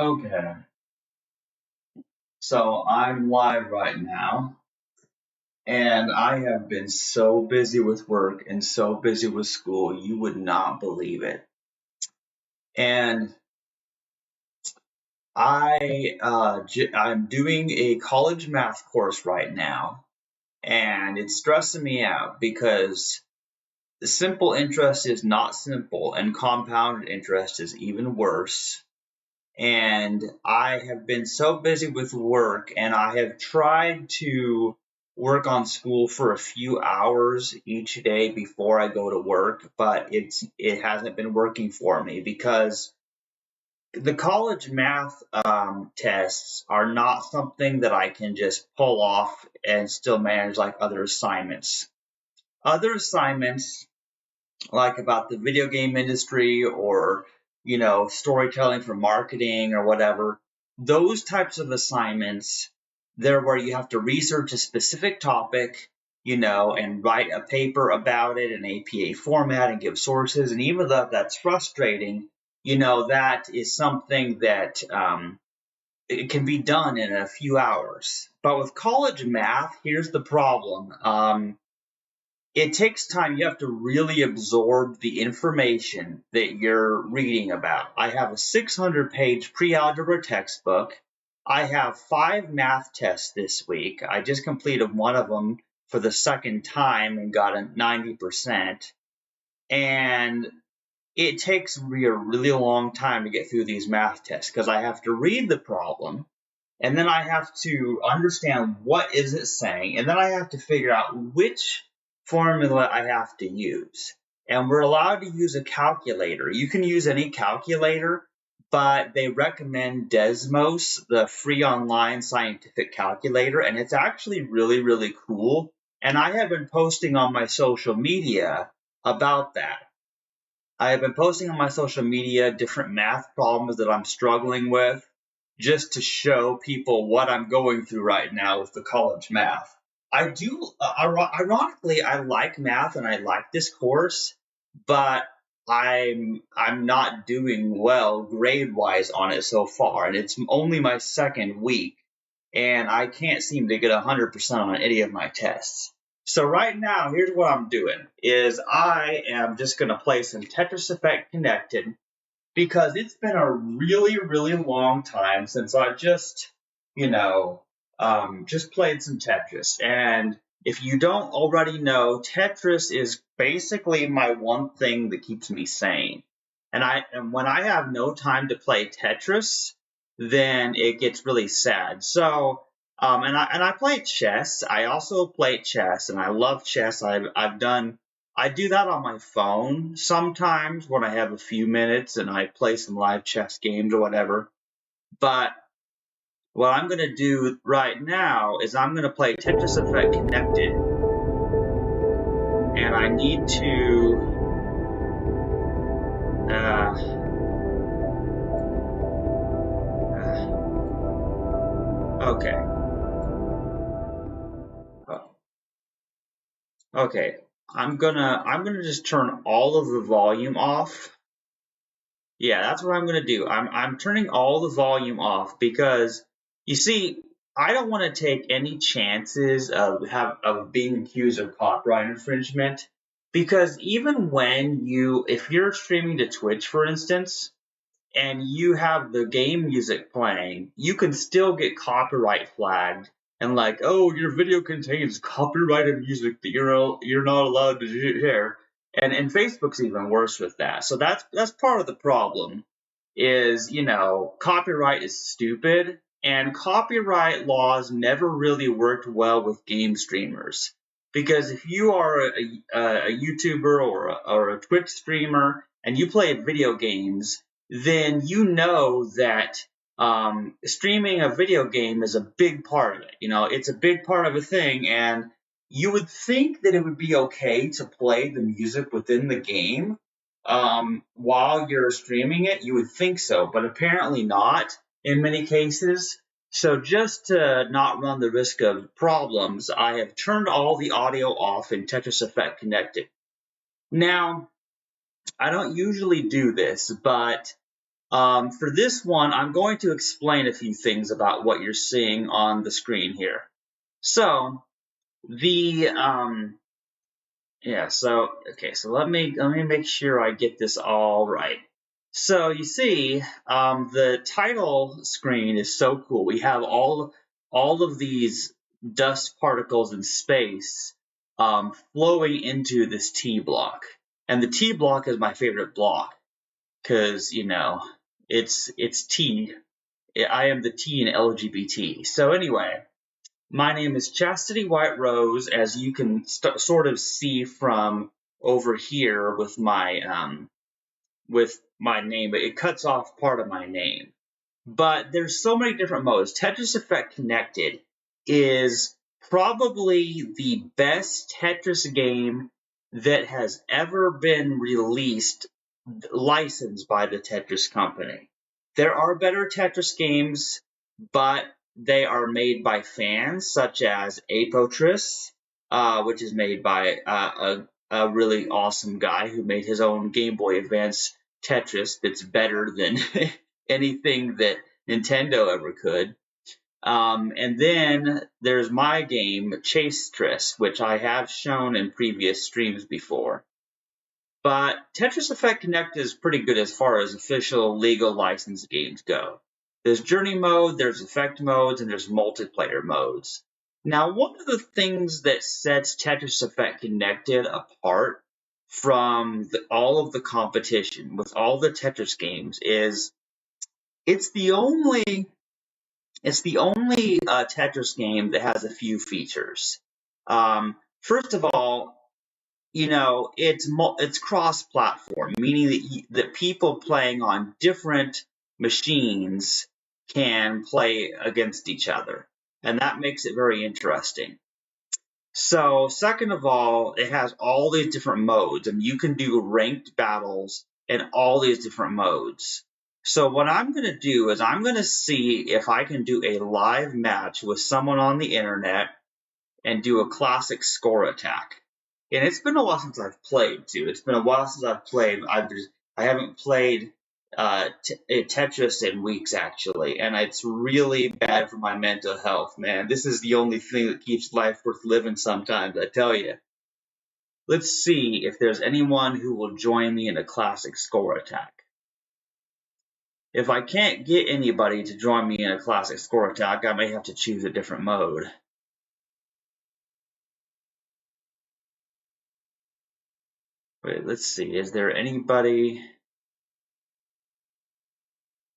Okay, so I'm live right now, and I have been so busy with work and so busy with school, you would not believe it. And I'm doing a college math course right now, and it's stressing me out because the simple interest is not simple, and compounded interest is even worse. And I have been so busy with work, and I have tried to work on school for a few hours each day before I go to work, but it hasn't been working for me because the college math tests are not something that I can just pull off and still manage like other assignments. Other assignments like about the video game industry or storytelling for marketing or whatever, those types of assignments, they're where you have to research a specific topic, and write a paper about it in APA format and give sources. And even though that's frustrating, that is something that it can be done in a few hours. But with college math, here's the problem. It takes time. You have to really absorb the information that you're reading about. I have a 600-page pre-algebra textbook. I have 5 math tests this week. I just completed one of them for the second time and got a 90%. And it takes me a really long time to get through these math tests because I have to read the problem, and then I have to understand what is it saying, and then I have to figure out which formula I have to use. And we're allowed to use a calculator. You can use any calculator, but they recommend Desmos, the free online scientific calculator, and it's actually really, really cool. And I have been posting on my social media about that. I have been posting on my social media different math problems that I'm struggling with just to show people what I'm going through right now with the college math. I do, ironically, I like math and I like this course, but I'm not doing well grade wise on it so far, and it's only my second week, and I can't seem to get 100% on any of my tests. So right now, here's what I'm doing: is I am just going to play some Tetris Effect Connected because it's been a really, really long time since I just played some Tetris. And if you don't already know, Tetris is basically my one thing that keeps me sane. And when I have no time to play Tetris, then it gets really sad. So, I play chess. I also play chess, and I love chess. I do that on my phone sometimes when I have a few minutes and I play some live chess games or whatever. But what I'm going to do right now is I'm going to play Tetris Effect Connected. And I need to okay. Okay. I'm gonna just turn all of the volume off. Yeah, that's what I'm gonna do. I'm turning all the volume off because you see, I don't want to take any chances of being accused of copyright infringement, because even when if you're streaming to Twitch, for instance, and you have the game music playing, you can still get copyright flagged and like, oh, your video contains copyrighted music that you're not allowed to share. And Facebook's even worse with that. So that's part of the problem. Is copyright is stupid, and copyright laws never really worked well with game streamers, because if you are a YouTuber or a Twitch streamer and you play video games, then you know that streaming a video game is a big part of it. It's a big part of a thing, and you would think that it would be okay to play the music within the game while you're streaming it. You would think so, but apparently not in many cases. So just to not run the risk of problems, I have turned all the audio off in Tetris Effect Connected. Now, I don't usually do this, but For this one, I'm going to explain a few things about what you're seeing on the screen here. So the so let me make sure I get this all right. So you see, the title screen is so cool. We have all of these dust particles in space flowing into this T block, and the T block is my favorite block because it's T. I am the T in LGBT. So anyway, my name is Chastity White Rose, as you can sort of see from over here with my name, but it cuts off part of my name. But there's so many different modes. Tetris Effect Connected is probably the best Tetris game that has ever been released, licensed by the Tetris company. There are better Tetris games, but they are made by fans, such as Apotris, which is made by a really awesome guy who made his own Game Boy Advance Tetris that's better than anything that Nintendo ever could. And then there's my game, Chastity, which I have shown in previous streams before. But Tetris Effect Connect is pretty good as far as official legal licensed games go. There's journey mode, there's effect modes, and there's multiplayer modes. Now, one of the things that sets Tetris Effect Connected apart from all of the competition with all the Tetris games is it's the only Tetris game that has a few features. First of all, it's cross-platform, meaning that people playing on different machines can play against each other, and that makes it very interesting. So, second of all, it has all these different modes, and you can do ranked battles in all these different modes. So what I'm going to do is I'm going to see if I can do a live match with someone on the internet and do a classic score attack. And it's been a while since I've played, too. It's been a while since I've played. I haven't played Tetris in weeks, actually, and it's really bad for my mental health, man. This is the only thing that keeps life worth living sometimes, I tell you. Let's see if there's anyone who will join me in a classic score attack. If I can't get anybody to join me in a classic score attack, I may have to choose a different mode. Wait, let's see. Is there anybody?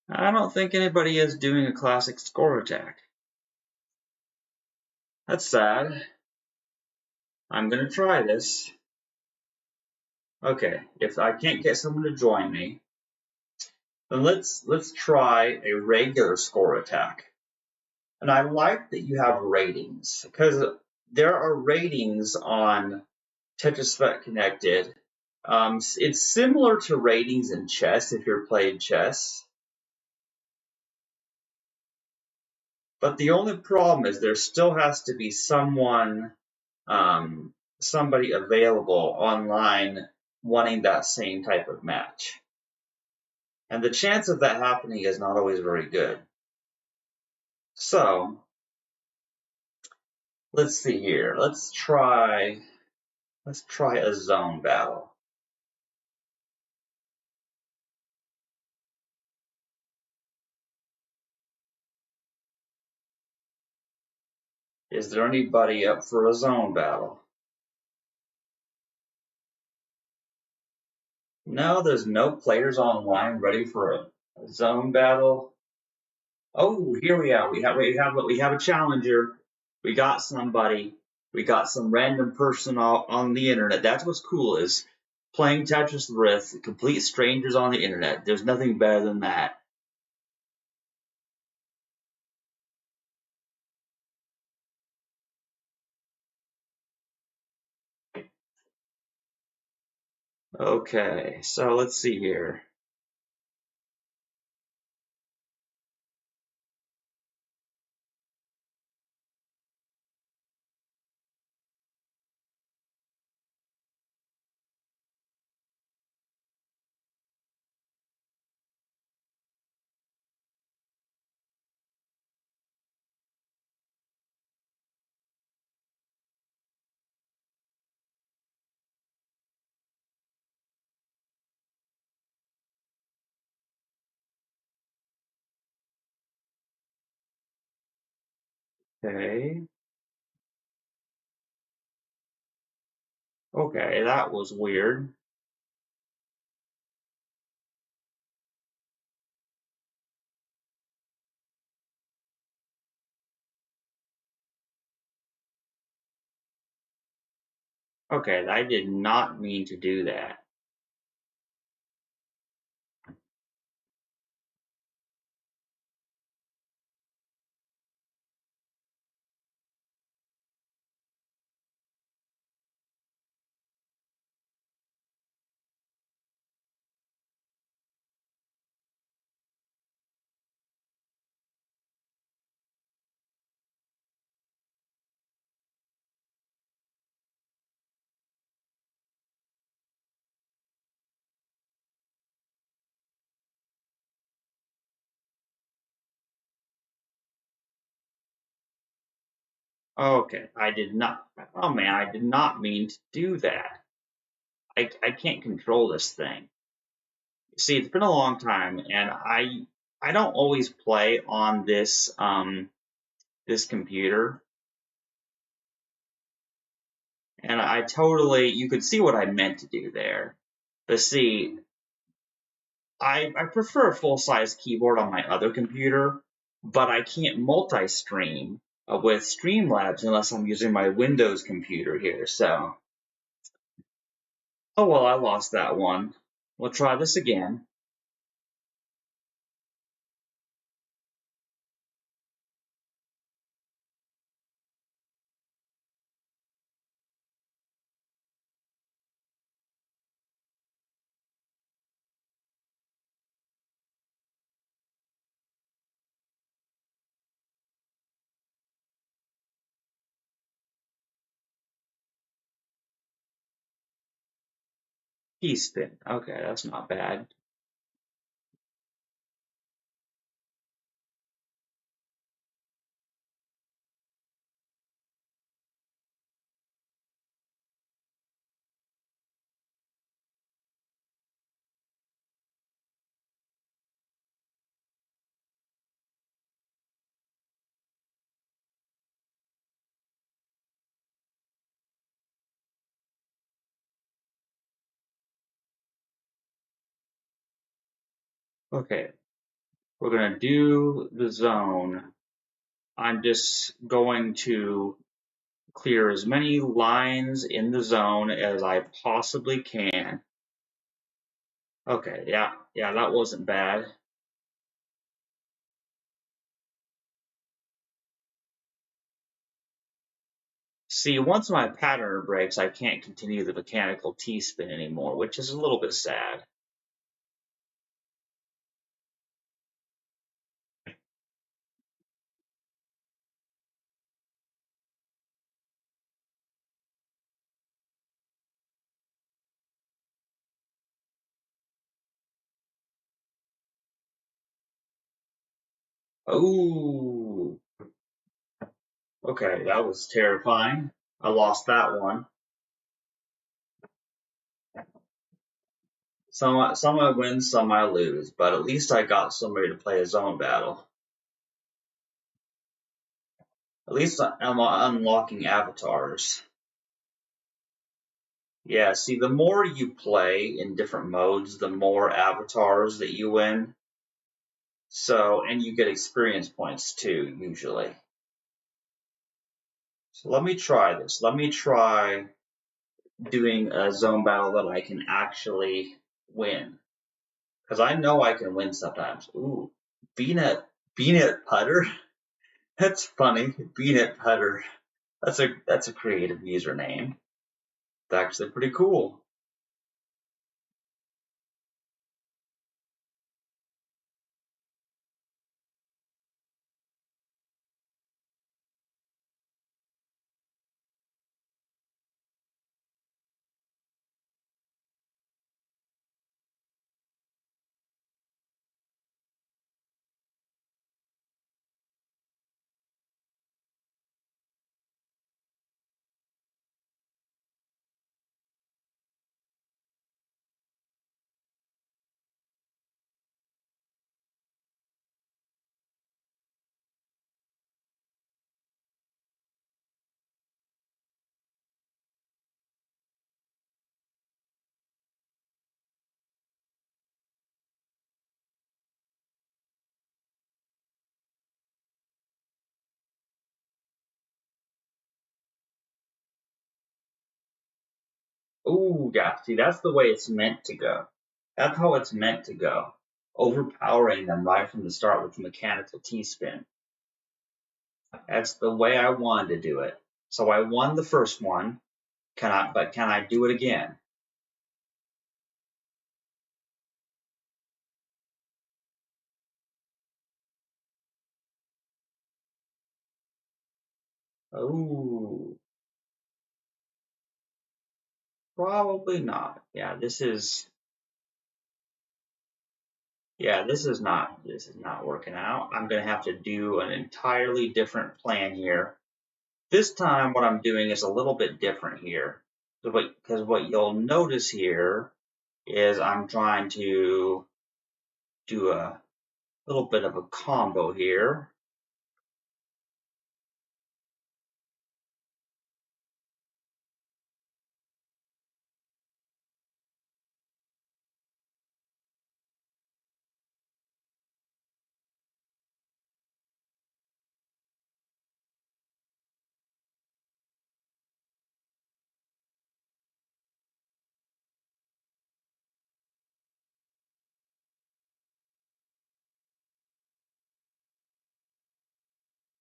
I don't think anybody is doing a classic score attack. That's sad. I'm gonna try this. Okay, if I can't get someone to join me, then let's try a regular score attack. And I like that you have ratings, because there are ratings on Tetris Effect Connected. It's similar to ratings in chess if you're playing chess. But the only problem is there still has to be somebody available online wanting that same type of match. And the chance of that happening is not always very good. So, let's see here. Let's try a zone battle. Is there anybody up for a zone battle? No, there's no players online ready for a zone battle. Oh, here we are. We have a challenger. We got somebody. We got some random person on the internet. That's what's cool, is playing Tetris with complete strangers on the internet. There's nothing better than that. Okay, so let's see here. Okay. Okay, that was weird. Okay, I did not mean to do that. Okay, I did not. Oh man, I did not mean to do that. I can't control this thing. See, it's been a long time, and I don't always play on this computer, and I totally you could see what I meant to do there. But see, I prefer a full size keyboard on my other computer, but I can't multi-stream with Streamlabs unless I'm using my Windows computer here. So, oh well, I lost that one. We'll try this again. Key spin. Okay, that's not bad. Okay, we're gonna do the zone. I'm just going to clear as many lines in the zone as I possibly can. Okay, yeah, that wasn't bad. See, once my pattern breaks, I can't continue the mechanical T-spin anymore, which is a little bit sad. Oh, okay, that was terrifying. I lost that one. Some I win, some I lose, but at least I got somebody to play a zone battle. At least I'm unlocking avatars. Yeah, see, the more you play in different modes, the more avatars that you win. So, and you get experience points too, usually. So let me try this. Let me try doing a zone battle that I can actually win. Because I know I can win sometimes. Ooh, Beanut Putter? That's funny. Beanut Putter. That's a creative username. It's actually pretty cool. Ooh, yeah, see, that's the way it's meant to go. That's how it's meant to go. Overpowering them right from the start with the mechanical T-spin. That's the way I wanted to do it. So I won the first one. Can I do it again? Oh, probably not. This is not working out. I'm gonna have to do an entirely different plan here. This time what I'm doing is a little bit different here. Because what you'll notice here is I'm trying to do a little bit of a combo here.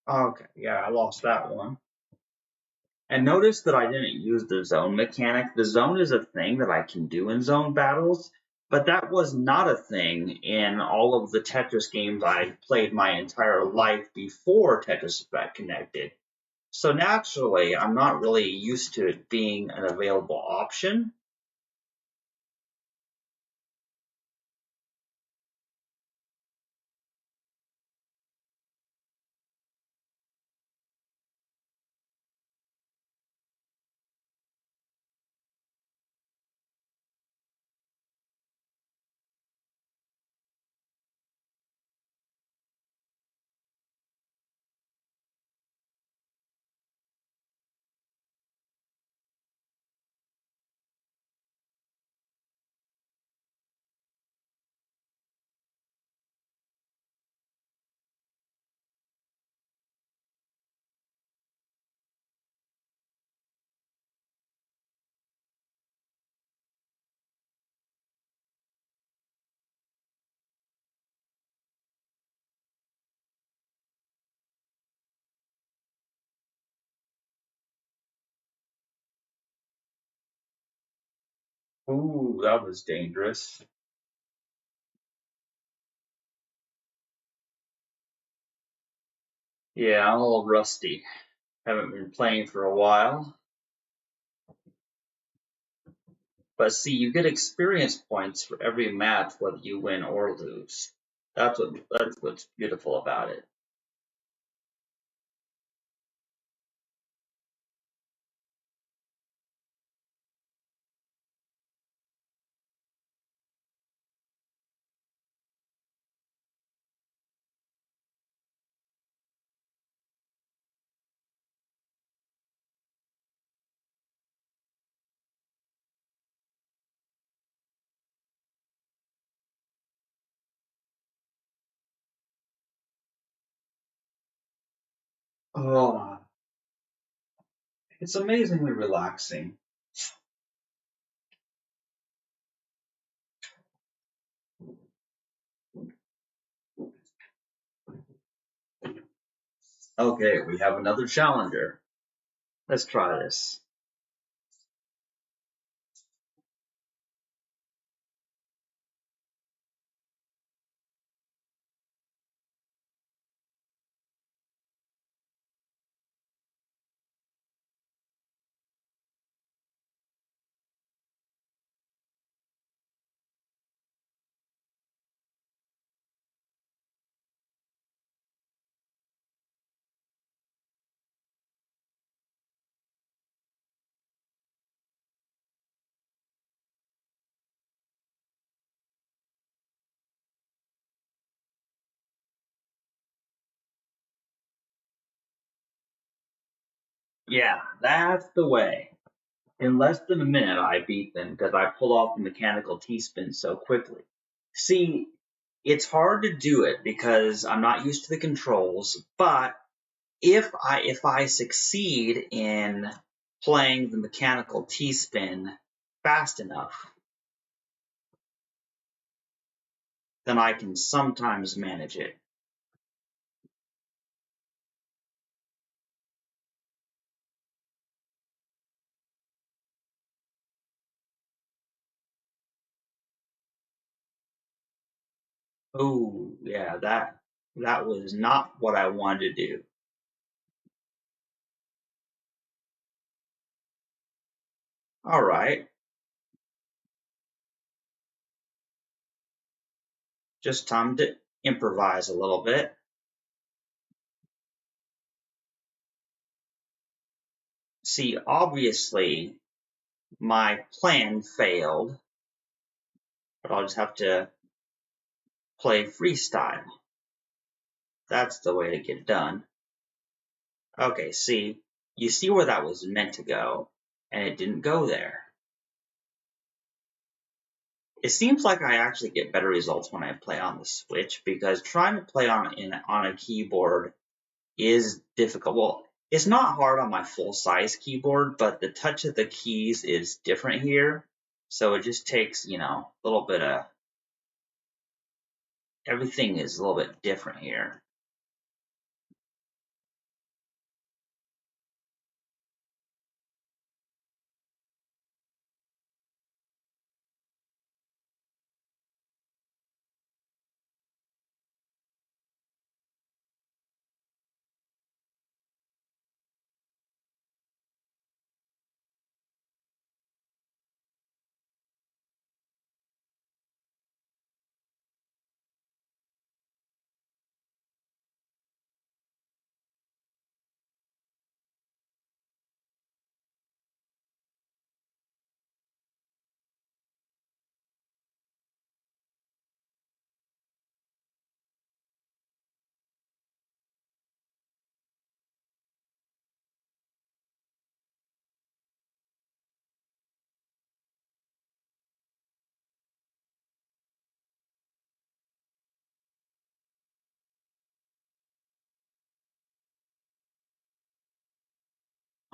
Okay, yeah, I lost that one. And notice that I didn't use the zone mechanic. The zone is a thing that I can do in zone battles, but that was not a thing in all of the Tetris games I played my entire life before Tetris Effect connected. So naturally, I'm not really used to it being an available option. Ooh, that was dangerous. Yeah, I'm a little rusty. Haven't been playing for a while. But see, you get experience points for every match, whether you win or lose. That's what's beautiful about it. Oh, it's amazingly relaxing. Okay, we have another challenger. Let's try this. Yeah, that's the way. In less than a minute, I beat them because I pulled off the mechanical T-spin so quickly. See, it's hard to do it because I'm not used to the controls, but if I succeed in playing the mechanical T-spin, fast enough, then I can sometimes manage it. Oh, yeah, that was not what I wanted to do. All right, just time to improvise a little bit. See, obviously, my plan failed, but I'll just have to play freestyle. That's the way to get it done. Okay, see, you see where that was meant to go, and it didn't go there. It seems like I actually get better results when I play on the Switch because trying to play on a keyboard is difficult. Well, it's not hard on my full size keyboard, but the touch of the keys is different here. So it just takes, a little bit of everything is a little bit different here.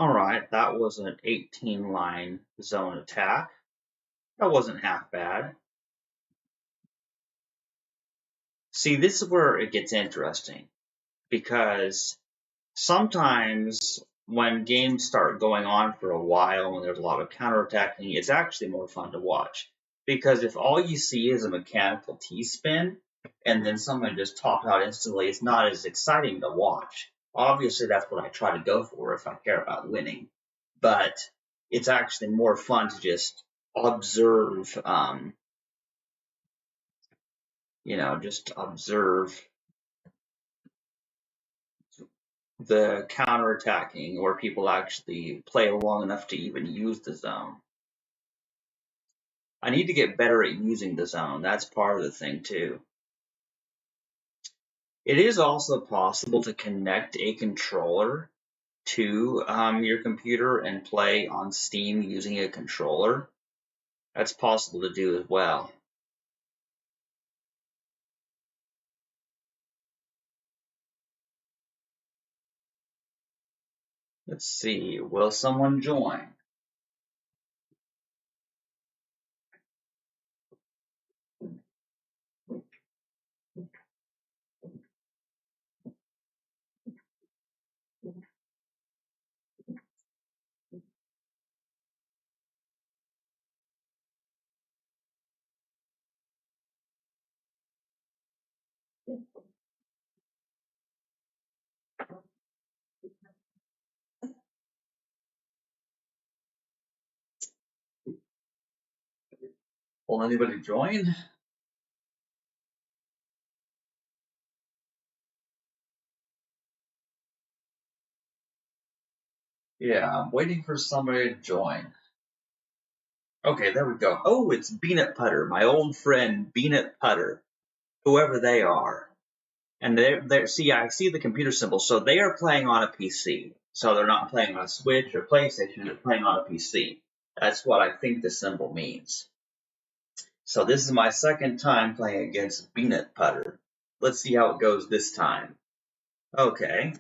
All right, that was an 18 line zone attack. That wasn't half bad. See, this is where it gets interesting because sometimes when games start going on for a while and there's a lot of counterattacking, it's actually more fun to watch. Because if all you see is a mechanical T-spin and then someone just topped out instantly, it's not as exciting to watch. Obviously, that's what I try to go for if I care about winning. But it's actually more fun to just observe, just observe the counterattacking where people actually play long enough to even use the zone. I need to get better at using the zone. That's part of the thing too. It is also possible to connect a controller to your computer and play on Steam using a controller. That's possible to do as well. Let's see, will someone join? Will anybody join? Yeah, I'm waiting for somebody to join. Okay, there we go. Oh, it's Peanut Putter, my old friend Peanut Putter, whoever they are. And see, I see the computer symbol, so they are playing on a PC. So they're not playing on a Switch or PlayStation, they're playing on a PC. That's what I think the symbol means. So this is my second time playing against Peanut Putter. Let's see how it goes this time. Okay.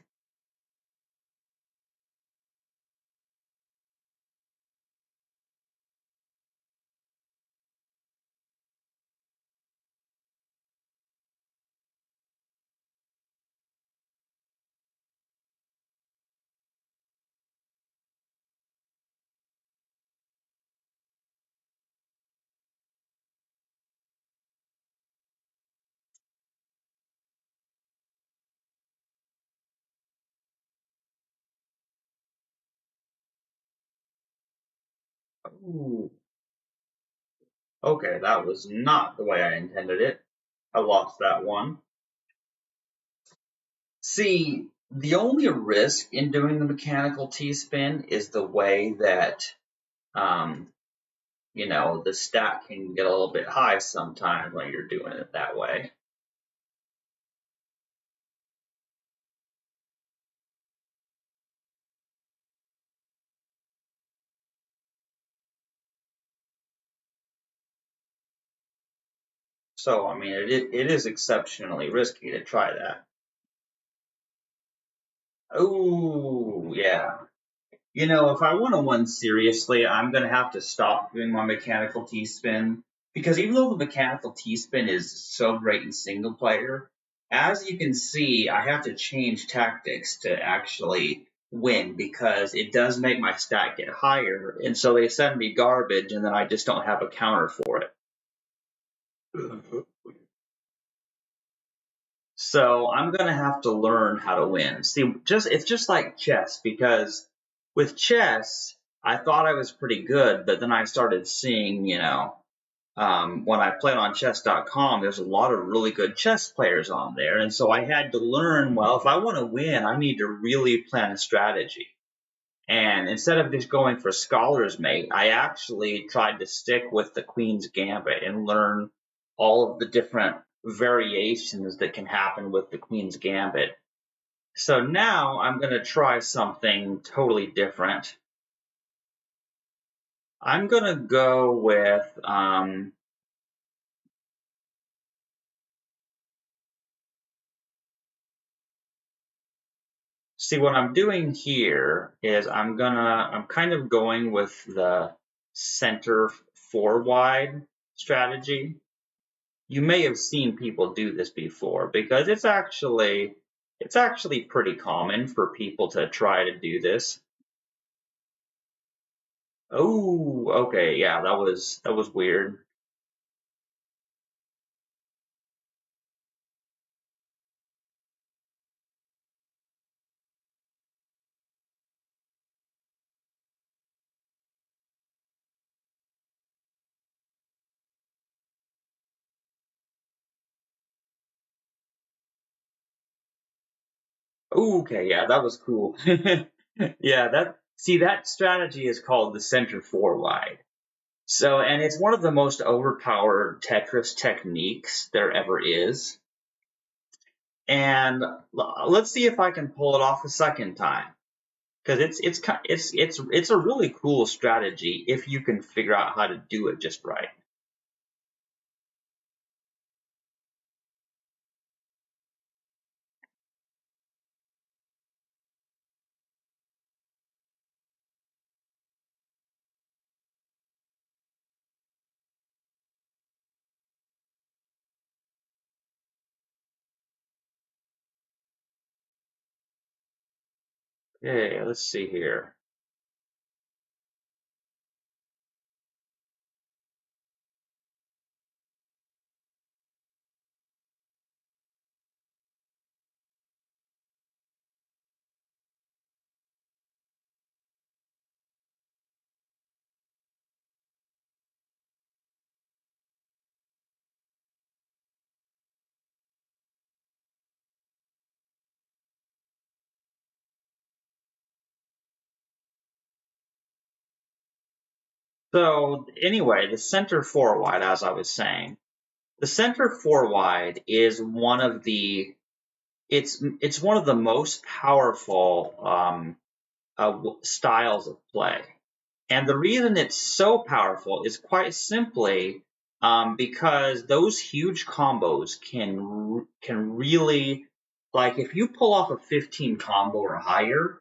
Ooh. Okay, that was not the way I intended it. I lost that one. See, the only risk in doing the mechanical T-spin is the way that, um, the stat can get a little bit high sometimes when you're doing it that way. So, I mean, it is exceptionally risky to try that. Oh, yeah. If I want to win seriously, I'm going to have to stop doing my mechanical T-spin because even though the mechanical T-spin is so great in single player, as you can see, I have to change tactics to actually win because it does make my stat get higher, and so they send me garbage, and then I just don't have a counter for it. So I'm gonna have to learn how to win. See, it's just like chess because with chess, I thought I was pretty good, but then I started seeing, when I played on chess.com, there's a lot of really good chess players on there, and so I had to learn. Well, if I want to win, I need to really plan a strategy. And instead of just going for Scholar's Mate, I actually tried to stick with the Queen's Gambit and learn all of the different variations that can happen with the Queen's Gambit. So now I'm going to try something totally different. I'm going to go with, see what I'm doing here is I'm kind of going with the center four wide strategy. You may have seen people do this before because it's actually pretty common for people to try to do this. Oh, okay, yeah, that was weird. Ooh, okay, yeah, that was cool. Yeah, that strategy is called the center four wide. So, and it's one of the most overpowered Tetris techniques there ever is. And let's see if I can pull it off a second time because it's a really cool strategy if you can figure out how to do it just right. Okay, let's see here. So anyway, the center four wide, as I was saying, the center four wide is one of the it's one of the most powerful styles of play. And the reason it's so powerful is quite simply because those huge combos can really, like, if you pull off a 15 combo or higher,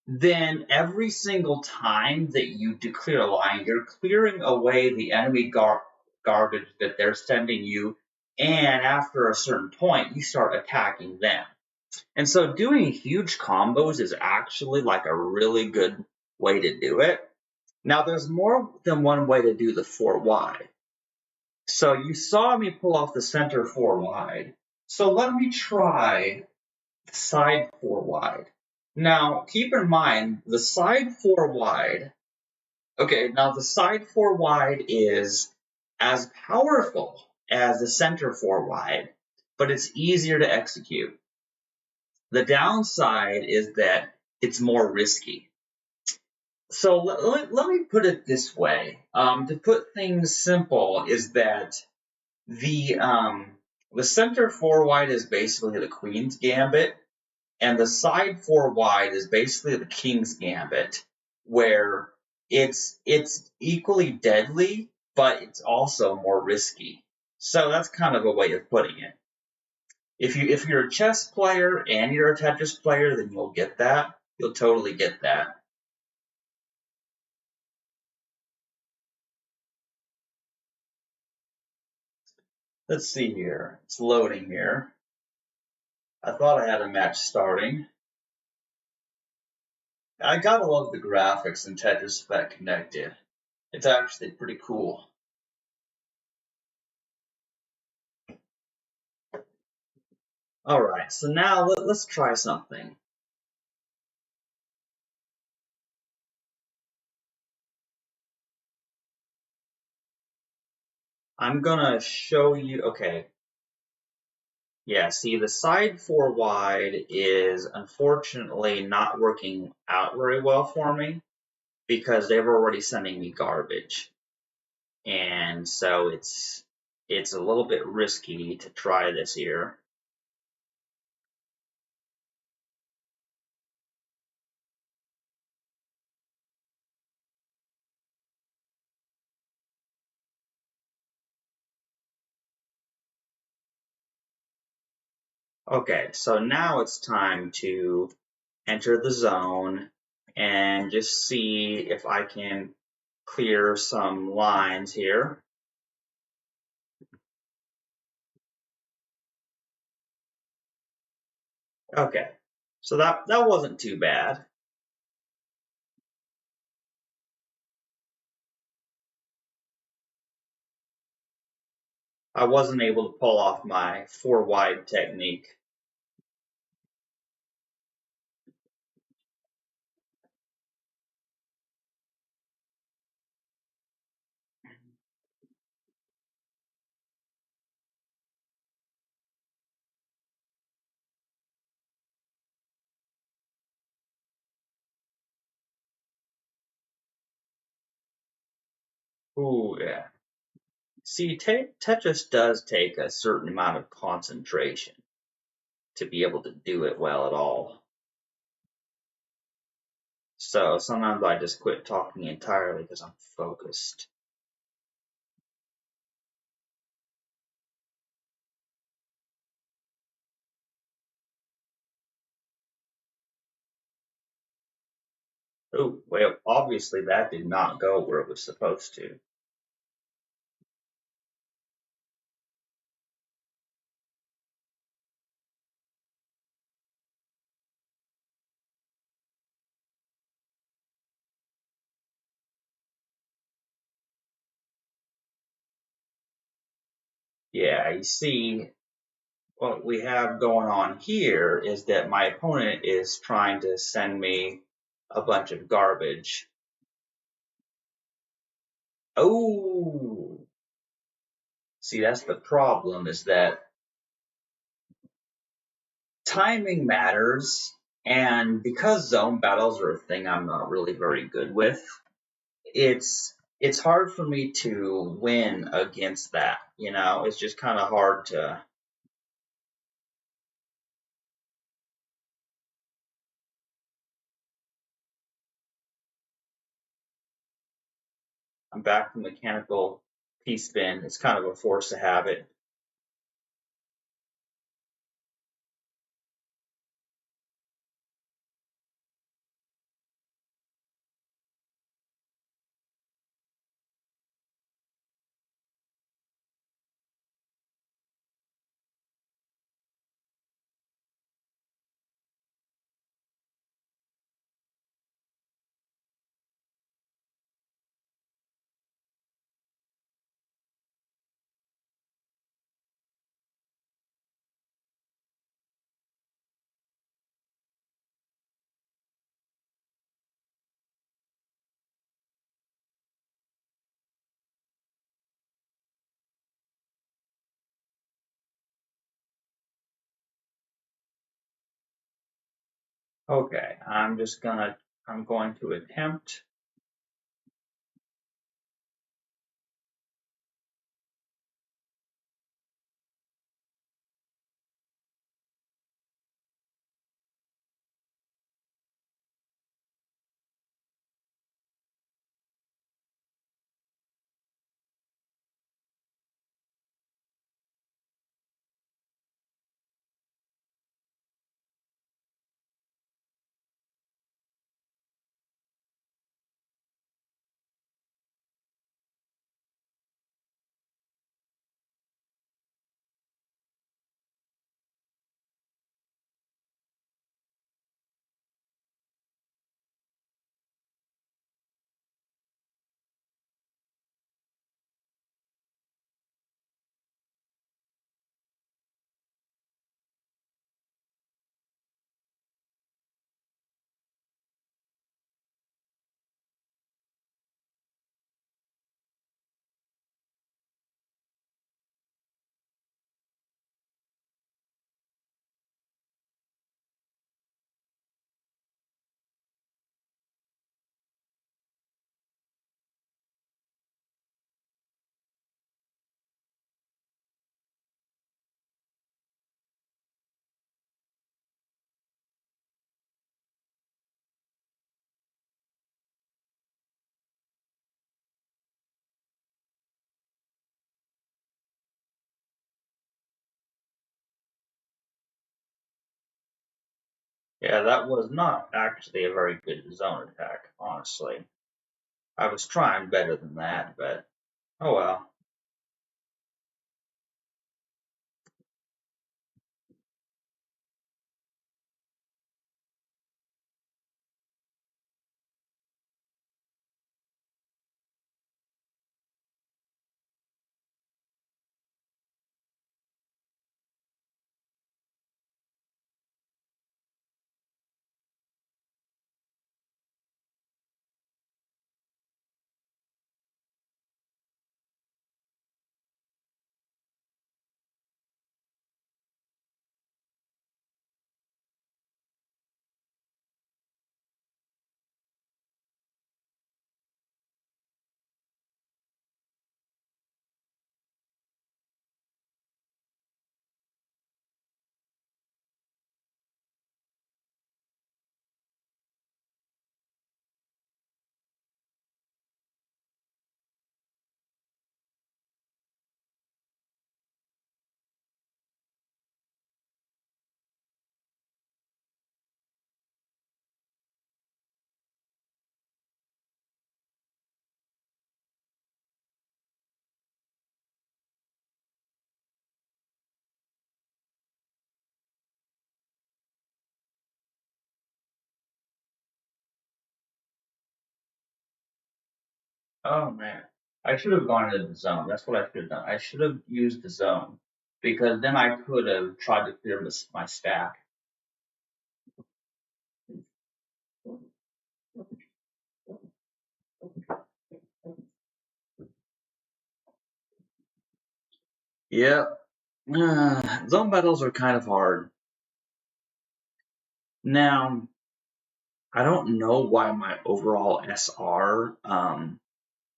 then every single time that you declare a line, you're clearing away the enemy garbage that they're sending you, and after a certain point, you start attacking them. And so doing huge combos is actually like a really good way to do it. Now, there's more than one way to do the four wide. So you saw me pull off the center four wide. So let me try the side four wide. Now, keep in mind, the side four wide Okay, now the side four wide is as powerful as the center four wide, but it's easier to execute. The downside is that it's more risky. So let me put it this way. To put things simple, is that the the center four wide is basically the queen's gambit, and the side four wide is basically the king's gambit, where it's equally deadly, but it's also more risky. So that's kind of a way of putting it. If you're a chess player and you're a Tetris player, then you'll get that. You'll totally get that. Let's see here. It's loading here. I thought I had a match starting. I gotta love the graphics in Tetris Effect Connected. It's actually pretty cool. Alright, so now let's try something. I'm gonna show you, okay. Yeah, see, the side four wide is unfortunately not working out very well for me because they're already sending me garbage. And so it's a little bit risky to try this here. Okay, so now it's time to enter the zone and just see if I can clear some lines here. Okay, so that wasn't too bad. I wasn't able to pull off my four wide technique. Ooh, yeah. See, Tetris does take a certain amount of concentration to be able to do it well at all. So sometimes I just quit talking entirely because I'm focused. Oh, well, obviously that did not go where it was supposed to. Yeah, you see, what we have going on here is that my opponent is trying to send me a bunch of garbage. Oh, see, that's the problem, is that timing matters, and because zone battles are a thing I'm not really very good with, it's hard for me to win against that. It's just kind of hard to. I'm back from mechanical P-spin. It's kind of a force to have it. Okay, I'm going to attempt. Yeah, that was not actually a very good zone attack, honestly. I was trying better than that, but oh well. Oh man. I should have gone into the zone. That's what I should have done. I should have used the zone because then I could have tried to clear my stack. Yeah. Zone battles are kind of hard. Now, I don't know why my overall SR,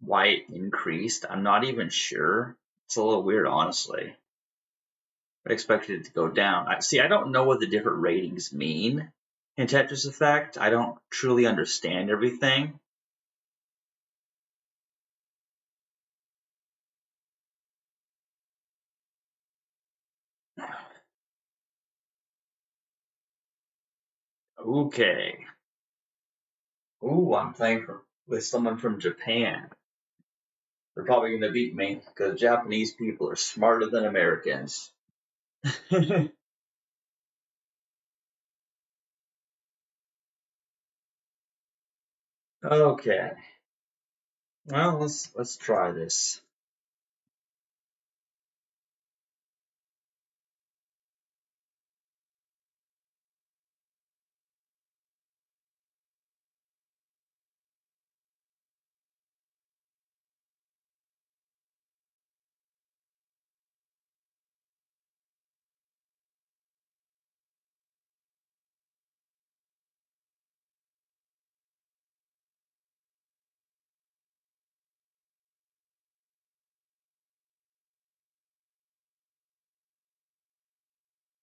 why it increased. I'm not even sure. It's a little weird, honestly. I expected it to go down. I don't know what the different ratings mean in Tetris Effect. I don't truly understand everything. Okay. Ooh, I'm playing with someone from Japan. They're probably going to beat me because Japanese people are smarter than Americans. Okay. Well, let's try this.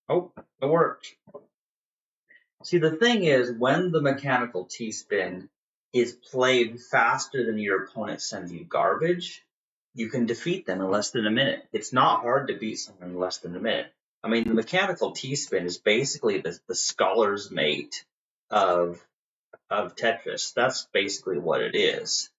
Oh, it worked. See, the thing is, when the mechanical T-spin is played faster than your opponent sends you garbage, you can defeat them in less than a minute. It's not hard to beat someone in less than a minute. I mean, the mechanical T-spin is basically the scholar's mate of Tetris. That's basically what it is.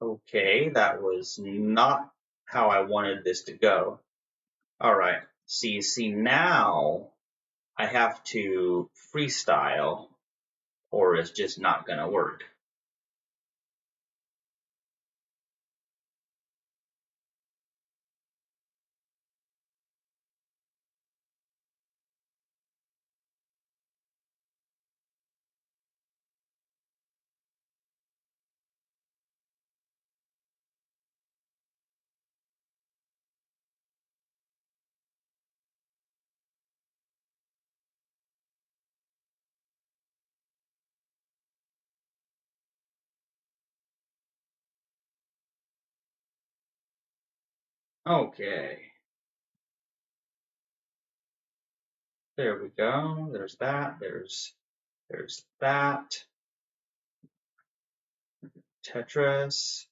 Okay, that was not how I wanted this to go. All right. See, now I have to freestyle or it's just not going to work. Okay, there we go. There's that. There's that. Tetris,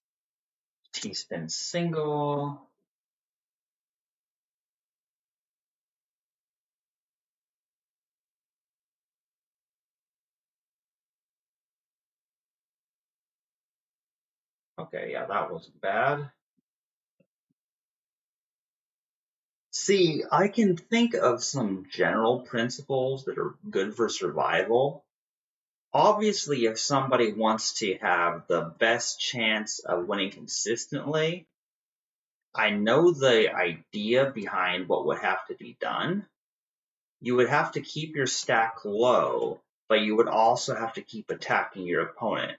T-spin single. Okay, yeah, that wasn't bad. See, I can think of some general principles that are good for survival. Obviously, if somebody wants to have the best chance of winning consistently, I know the idea behind what would have to be done. You would have to keep your stack low, but you would also have to keep attacking your opponent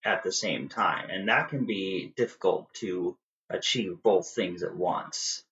at the same time. And that can be difficult to achieve both things at once.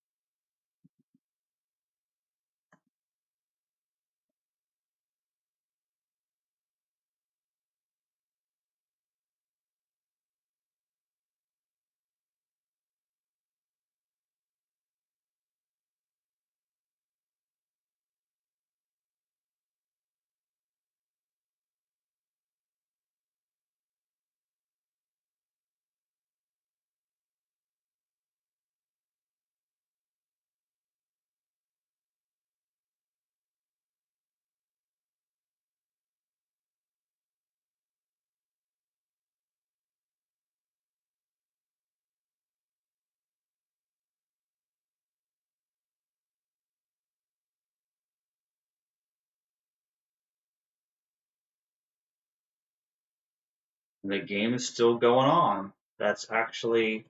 The game is still going on. That's actually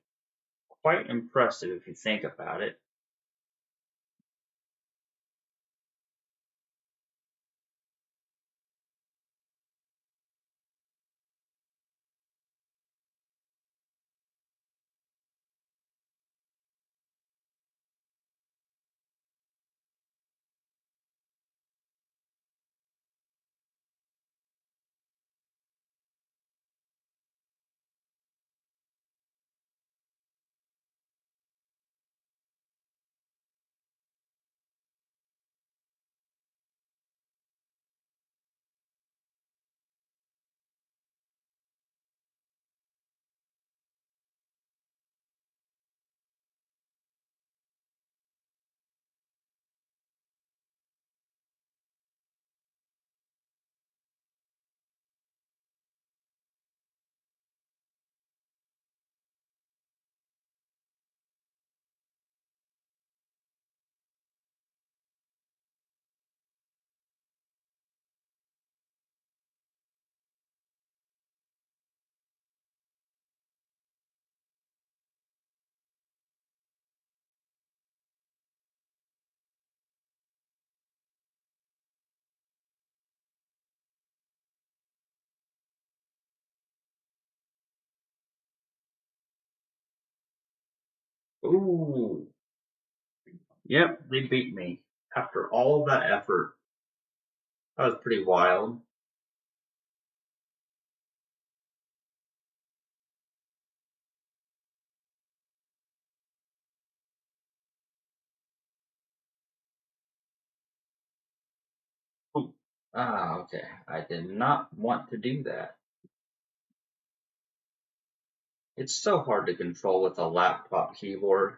quite impressive if you think about it. Ooh, yep, they beat me after all of that effort. That was pretty wild. Ooh. Ah, okay. I did not want to do that. It's so hard to control with a laptop keyboard.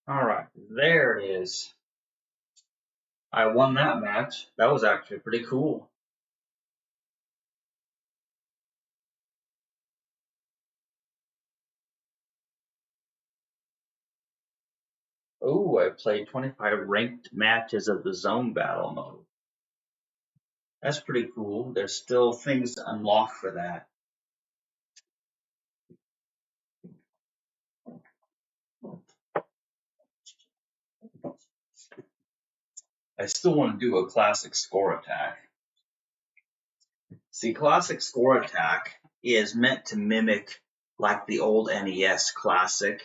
All right, there it is. I won that match. That was actually pretty cool. Oh, I played 25 ranked matches of the zone battle mode. That's pretty cool. There's still things to unlock for that. I still want to do a classic score attack. See, classic score attack is meant to mimic like the old NES classic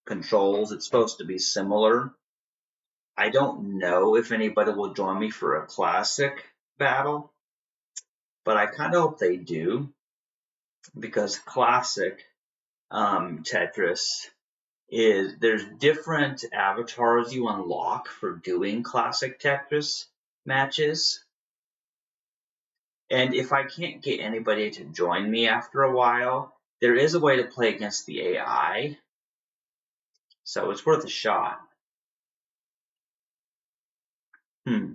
controls. It's supposed to be similar. I don't know if anybody will join me for a classic battle, but I kind of hope they do because classic Tetris is there's different avatars you unlock for doing classic Tetris matches. And if I can't get anybody to join me after a while, there is a way to play against the AI, so it's worth a shot. Hmm.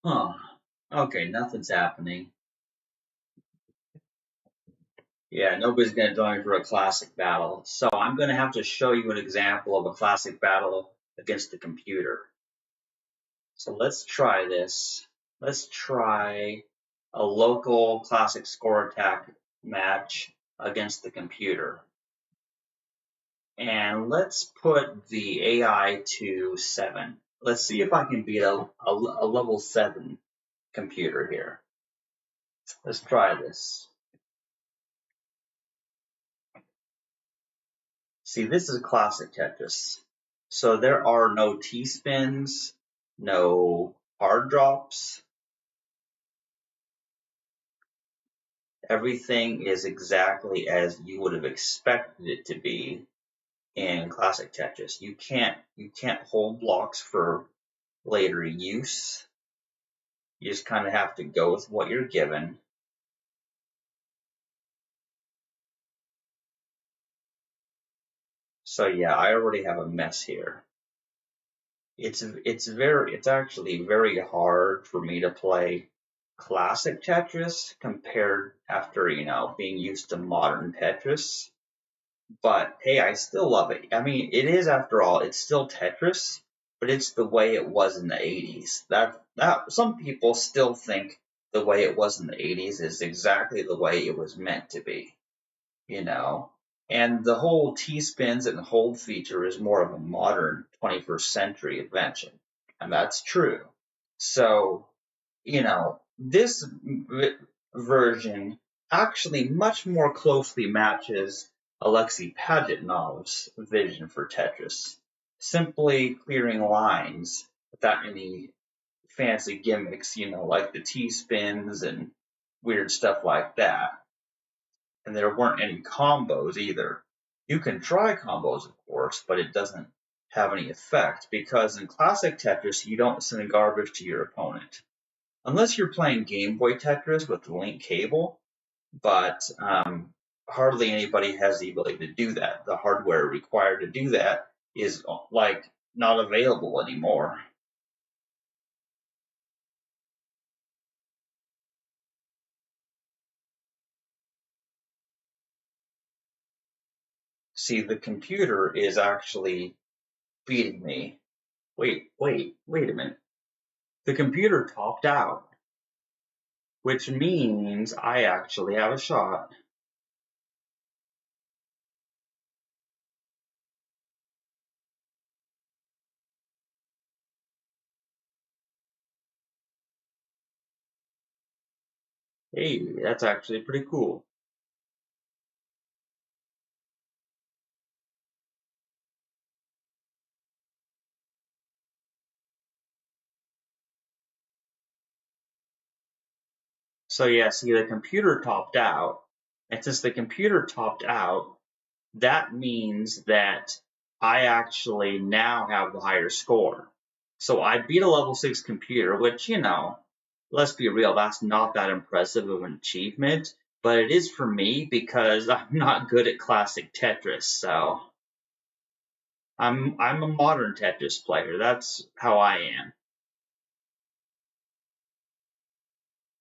Huh. Okay, nothing's happening. Yeah, nobody's going to join me for a classic battle. So I'm going to have to show you an example of a classic battle against the computer. So let's try this. Let's try a local classic score attack match against the computer. And let's put the AI to 7. Let's see if I can beat a level 7 computer here. Let's try this. See, this is classic Tetris. So there are no T-spins, no hard drops. Everything is exactly as you would have expected it to be in classic Tetris. You can't hold blocks for later use. You just kind of have to go with what you're given. So yeah, I already have a mess here. It's actually very hard for me to play classic Tetris compared after, being used to modern Tetris. But hey, I still love it. I mean, it is, after all, it's still Tetris, but it's the way it was in the 80s. That some people still think the way it was in the 80s is exactly the way it was meant to be, you know. And the whole T-spins and hold feature is more of a modern 21st century invention, and that's true. So, this version actually much more closely matches Alexei Pajitnov's vision for Tetris, simply clearing lines without any fancy gimmicks, like the T-spins and weird stuff like that. And there weren't any combos either. You can try combos, of course, but it doesn't have any effect because in classic Tetris, you don't send garbage to your opponent. Unless you're playing Game Boy Tetris with the link cable, but hardly anybody has the ability to do that. The hardware required to do that is like not available anymore. See, the computer is actually beating me. Wait a minute. The computer topped out, which means I actually have a shot. Hey, that's actually pretty cool. So yeah, see, the computer topped out, and since the computer topped out, that means that I actually now have the higher score. So I beat a level 6 computer, which, let's be real, that's not that impressive of an achievement, but it is for me because I'm not good at classic Tetris, so I'm a modern Tetris player. That's how I am.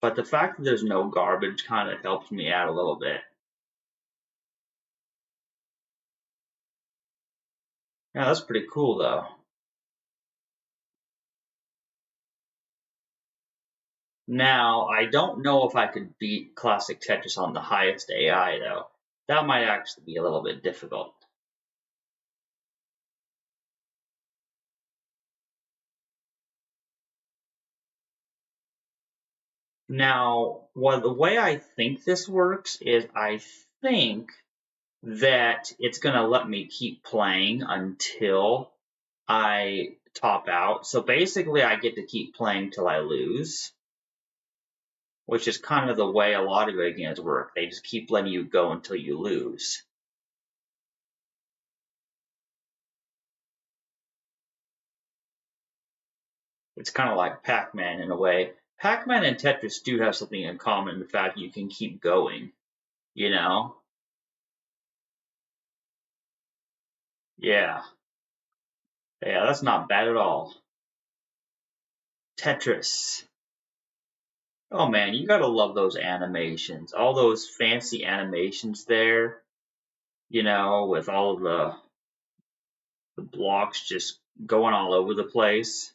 But the fact that there's no garbage kind of helps me out a little bit. Yeah, that's pretty cool though. Now, I don't know if I could beat classic Tetris on the highest AI though. That might actually be a little bit difficult. Now, the way I think this works is I think that it's going to let me keep playing until I top out. So basically, I get to keep playing till I lose, which is kind of the way a lot of video games work. They just keep letting you go until you lose. It's kind of like Pac-Man in a way. Pac-Man and Tetris do have something in common, the fact you can keep going, you know? Yeah. Yeah, that's not bad at all. Tetris. Oh man, you gotta love those animations. All those fancy animations there, with all of the blocks just going all over the place.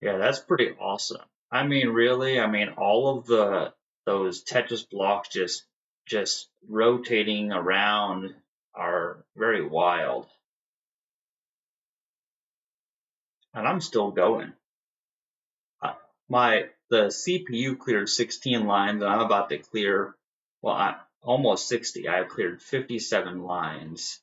Yeah, that's pretty awesome. I mean, really, I mean, all of those Tetris blocks just rotating around are very wild. And I'm still going. The CPU cleared 16 lines, and I'm about to clear, well, almost 60. I have cleared 57 lines.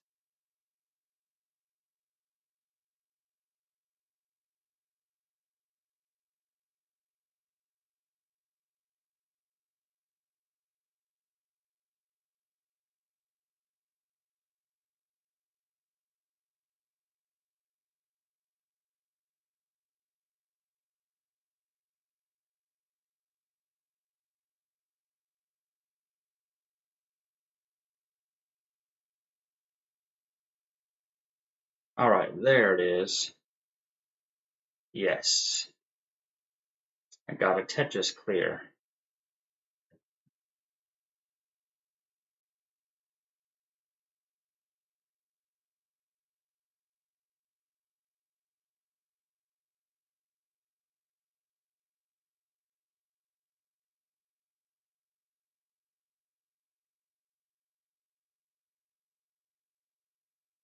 All right, there it is. Yes, I got a Tetris clear.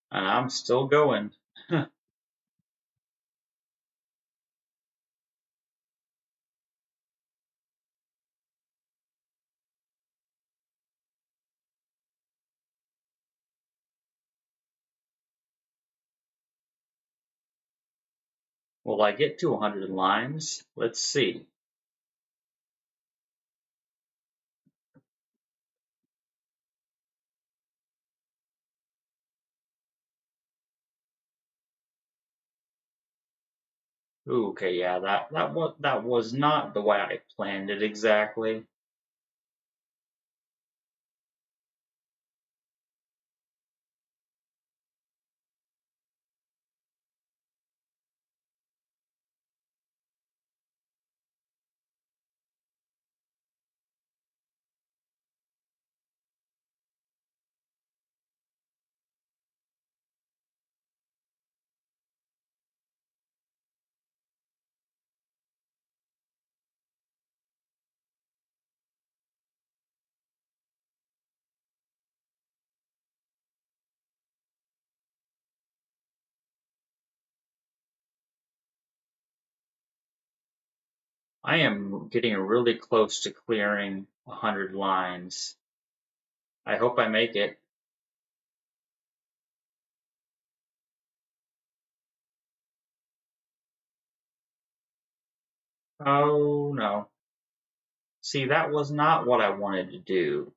And I'm still going. Will I get to 100 lines? Let's see. Ooh, okay, yeah, that was not the way I planned it exactly. I am getting really close to clearing 100 lines. I hope I make it. Oh no. See, that was not what I wanted to do.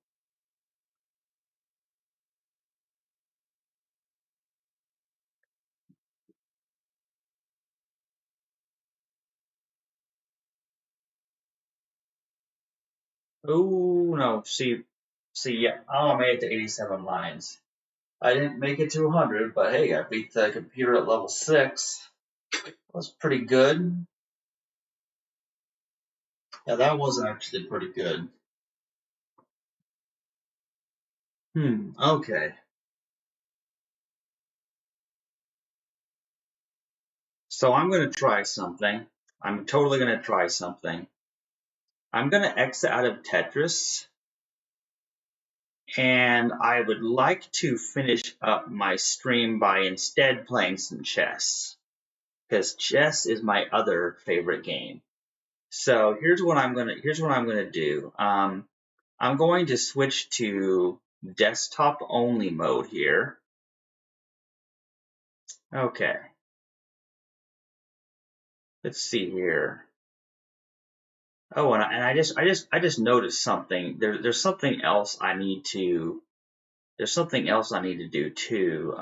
Oh no. See, yeah, I only made it to 87 lines. I didn't make it to 100, but hey, I beat the computer at level 6. That was pretty good. Yeah, that was actually pretty good. Okay. So I'm going to try something. I'm totally going to try something. I'm going to exit out of Tetris, and I would like to finish up my stream by instead playing some chess, because chess is my other favorite game. So here's what I'm gonna do. I'm going to switch to desktop only mode here. Okay, let's see here. Oh, and I just noticed something. There's something else I need to there's something else I need to do too.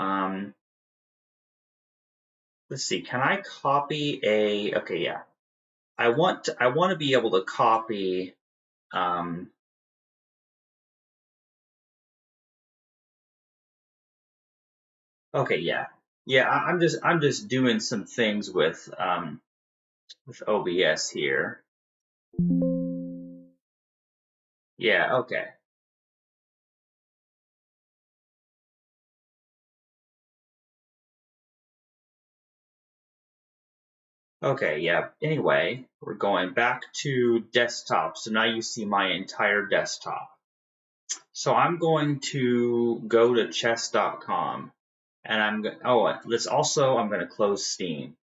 Let's see. Can I copy a? Okay, yeah. I want to be able to copy. Um, okay, yeah, yeah. I'm just doing some things with OBS here. Yeah. Okay. Okay, yeah. Anyway, we're going back to desktop. So now you see my entire desktop. So I'm going to go to chess.com and I'm going I'm going to close Steam.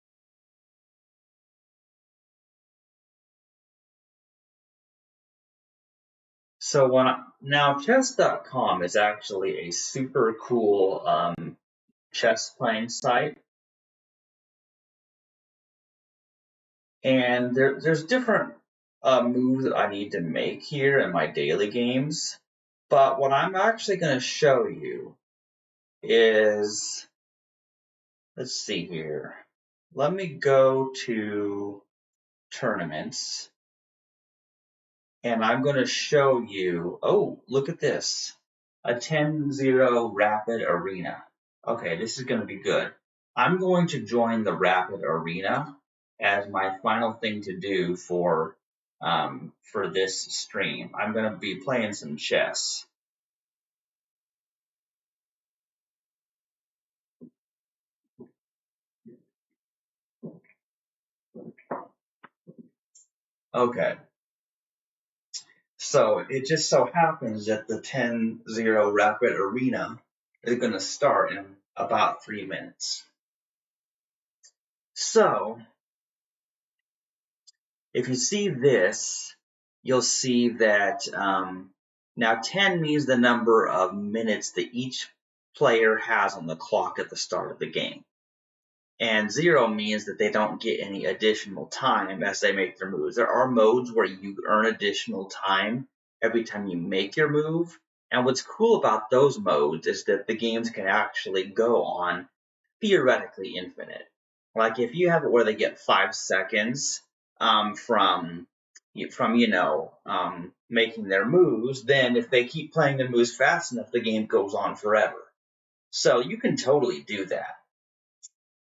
So now chess.com is actually a super cool chess playing site. And there's different moves that I need to make here in my daily games. But what I'm actually going to show you is, let's see here. Let me go to tournaments and I'm going to show you, oh, look at this, a 10-0 rapid arena. Okay, this is going to be good. I'm going to join the rapid arena as my final thing to do for this stream. I'm going to be playing some chess. Okay, so it just so happens that the 10-0 rapid arena is going to start in about 3 minutes. So if you see this, you'll see that now 10 means the number of minutes that each player has on the clock at the start of the game. And 0 means that they don't get any additional time as they make their moves. There are modes where you earn additional time every time you make your move. And what's cool about those modes is that the games can actually go on theoretically infinite. Like if you have it where they get 5 seconds from making their moves, then if they keep playing their moves fast enough, the game goes on forever. So you can totally do that.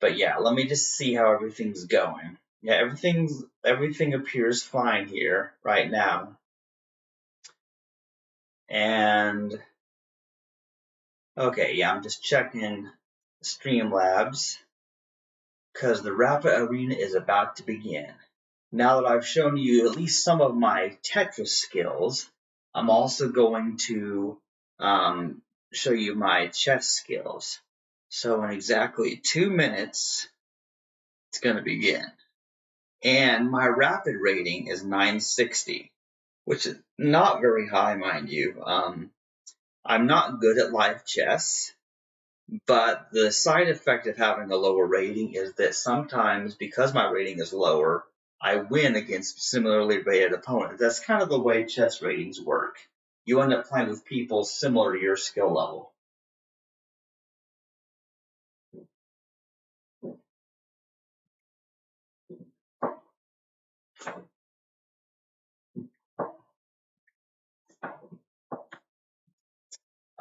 But yeah, let me just see how everything's going. Yeah, everything appears fine here right now. And okay, yeah, I'm just checking Streamlabs because the Rapid Arena is about to begin. Now that I've shown you at least some of my Tetris skills, I'm also going to show you my chess skills. So in exactly 2 minutes, it's going to begin. And my rapid rating is 960, which is not very high, mind you. I'm not good at live chess, but the side effect of having a lower rating is that sometimes, because my rating is lower, I win against similarly rated opponents. That's kind of the way chess ratings work. You end up playing with people similar to your skill level.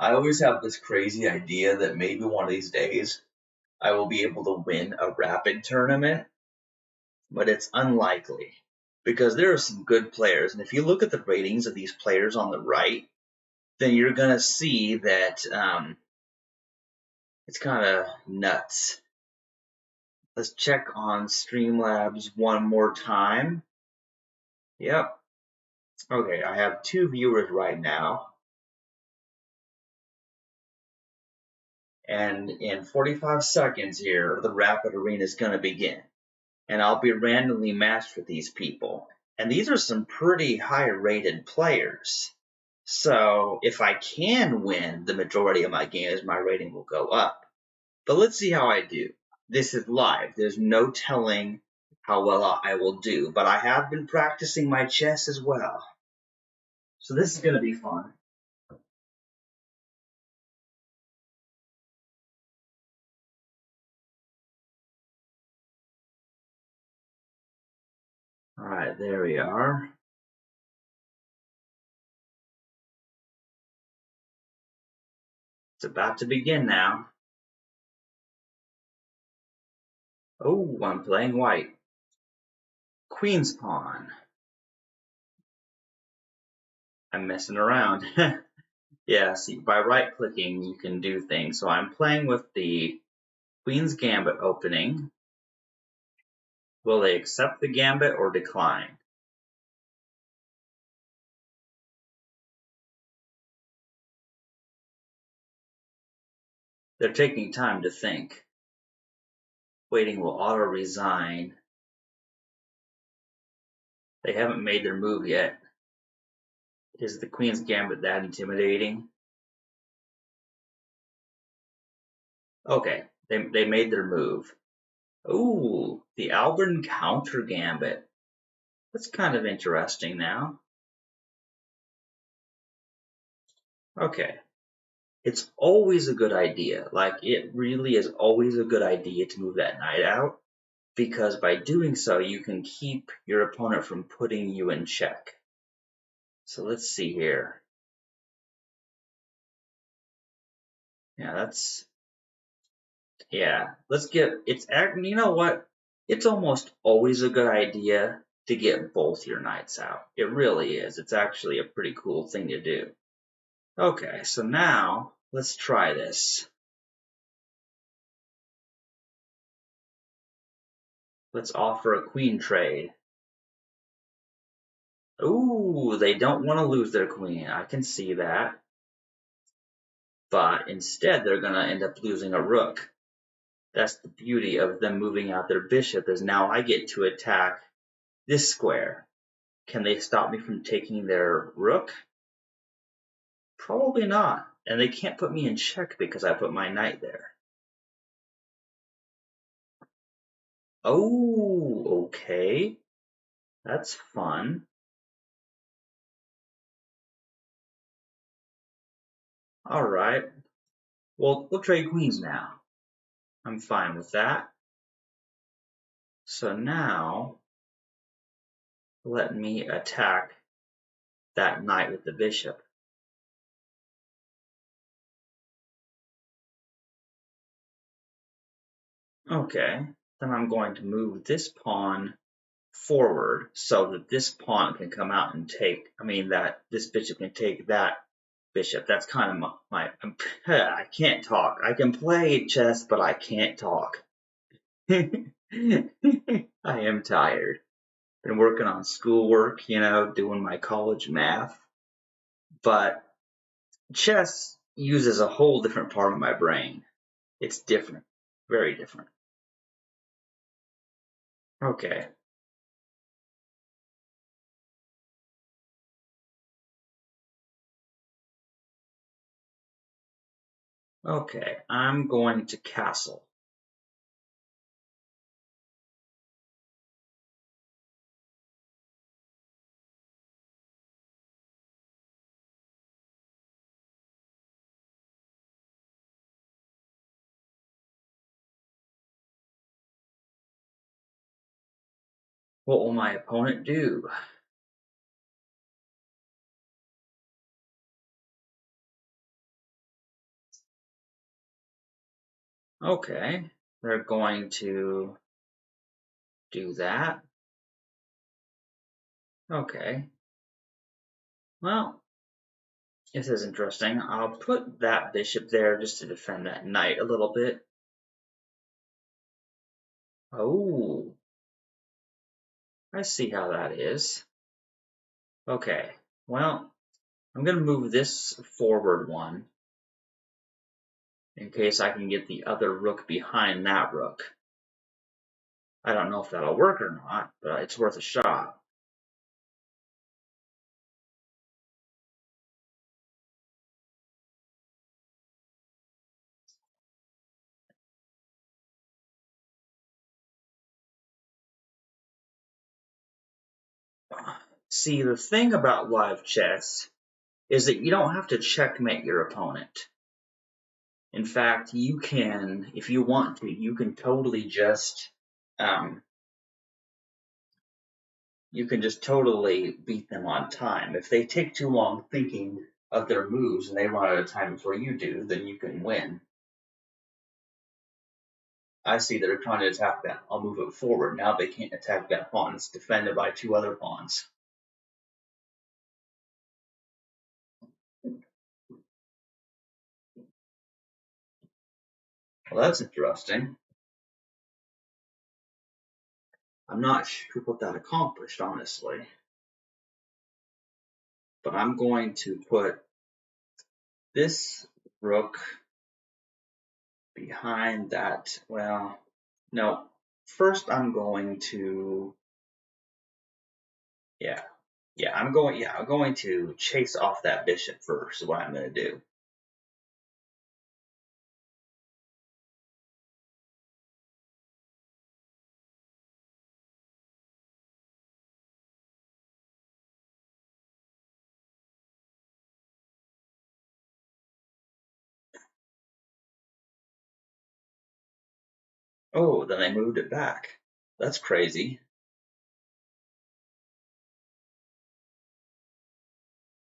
I always have this crazy idea that maybe one of these days I will be able to win a rapid tournament, but it's unlikely because there are some good players. And if you look at the ratings of these players on the right, then you're going to see that it's kind of nuts. Let's check on Streamlabs one more time. Yep. Okay, I have 2 viewers right now. And in 45 seconds here, the Rapid Arena is going to begin. And I'll be randomly matched with these people. And these are some pretty high rated players. So if I can win the majority of my games, my rating will go up. But let's see how I do. This is live. There's no telling how well I will do. But I have been practicing my chess as well. So this is going to be fun. All right, there we are. It's about to begin now. Oh, I'm playing white. Queen's pawn. I'm messing around. Yeah, see, by right-clicking, you can do things. So I'm playing with the Queen's Gambit opening. Will they accept the gambit or decline? They're taking time to think. Waiting will auto-resign. They haven't made their move yet. Is the queen's gambit that intimidating? Okay, they made their move. Ooh, the Albert counter gambit. That's kind of interesting now. Okay. It's always a good idea. Like, it really is always a good idea to move that knight out, because by doing so, you can keep your opponent from putting you in check. So let's see here. Let's get, you know what? It's almost always a good idea to get both your knights out. It really is. It's actually a pretty cool thing to do. Okay, so now let's try this. Let's offer a queen trade. Ooh, they don't want to lose their queen. I can see that. But instead, they're going to end up losing a rook. That's the beauty of them moving out their bishop, is now I get to attack this square. Can they stop me from taking their rook? Probably not. And they can't put me in check because I put my knight there. Oh, okay. That's fun. All right. Well, we'll trade queens now. I'm fine with that. So now, let me attack that knight with the bishop. Okay, then I'm going to move this pawn forward so that this pawn can come out and take, that this bishop can take that bishop. That's kind of I can't talk. I can play chess, but I can't talk. I am tired. Been working on schoolwork, doing my college math. But chess uses a whole different part of my brain. It's different, very different. Okay. Okay, I'm going to castle. What will my opponent do? Okay, they're going to do that. Okay. Well, this is interesting. I'll put that bishop there just to defend that knight a little bit. Oh, I see how that is. Okay, well, I'm going to move this forward one in case I can get the other rook behind that rook. I don't know if that'll work or not, but it's worth a shot. See, the thing about live chess is that you don't have to checkmate your opponent. In fact, you can, if you want to, you can totally just, beat them on time. If they take too long thinking of their moves and they run out of time before you do, then you can win. I see they're trying to attack that. I'll move it forward. Now they can't attack that pawn. It's defended by two other pawns. Well, that's interesting. I'm not sure what that accomplished, honestly. But I'm going to put this rook behind that. Well, no. First, I'm going to, yeah, I'm going to chase off that bishop first. Is what I'm going to do. Oh, then I moved it back. That's crazy.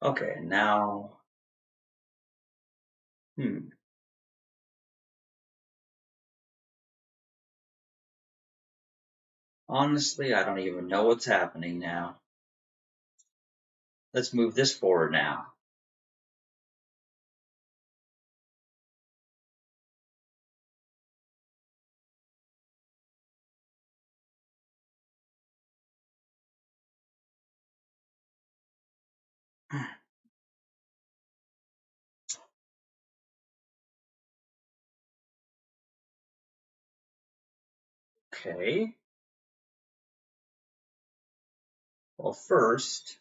Okay, now, honestly, I don't even know what's happening now. Let's move this forward now. Okay. Well, first,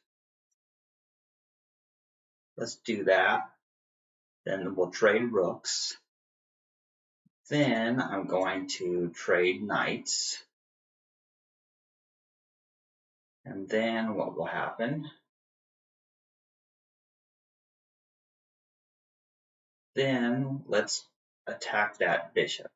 let's do that. Then we'll trade rooks. Then I'm going to trade knights. And then what will happen? Then let's attack that bishop.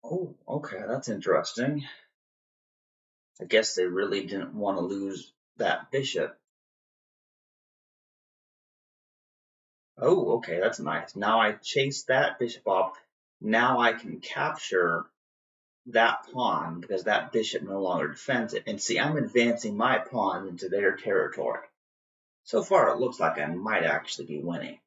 Oh, okay, that's interesting. I guess they really didn't want to lose that bishop. Oh, okay, that's nice. Now I chase that bishop off. Now I can capture that pawn because that bishop no longer defends it. And see, I'm advancing my pawn into their territory. So far, it looks like I might actually be winning.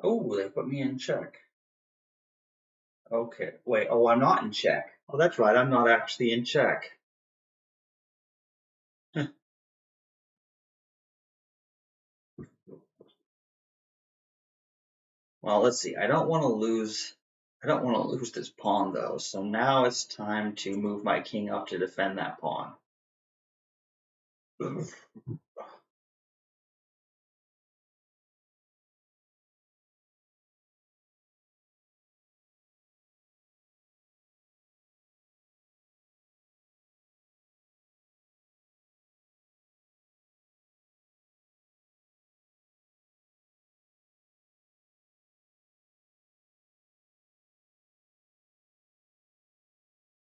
Oh, they put me in check. Okay, wait, oh, I'm not in check. Oh, that's right, I'm not actually in check. Well, let's see, I don't want to lose this pawn though, so now it's time to move my king up to defend that pawn.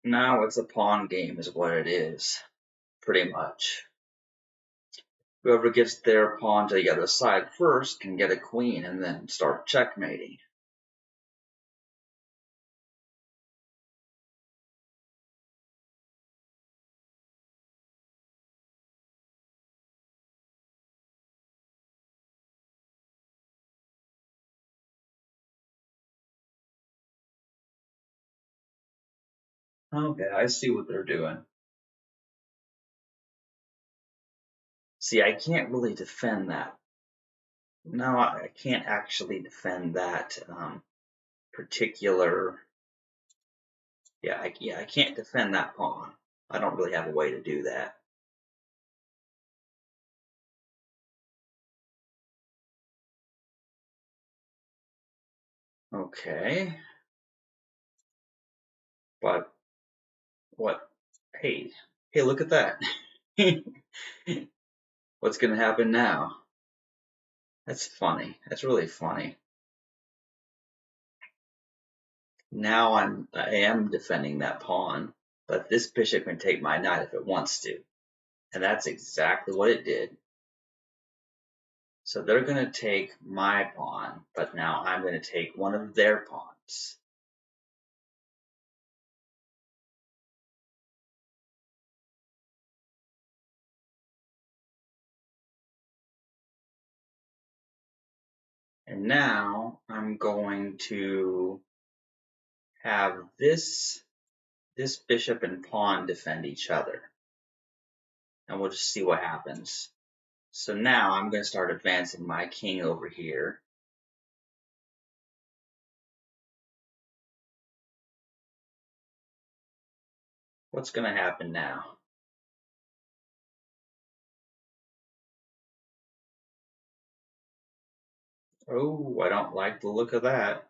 Now it's a pawn game is what it is, pretty much. Whoever gets their pawn to the other side first can get a queen and then start checkmating. Okay, I see what they're doing. See, I can't really defend that. No, I can't actually defend that particular. Yeah, I can't defend that pawn. I don't really have a way to do that. Okay, but what? Hey, look at that. What's gonna happen now? That's funny. That's really funny. Now I am defending that pawn, but this bishop can take my knight if it wants to. And that's exactly what it did. So they're going to take my pawn, but now I'm going to take one of their pawns. And now I'm going to have this bishop and pawn defend each other. And we'll just see what happens. So now I'm going to start advancing my king over here. What's going to happen now? Oh, I don't like the look of that.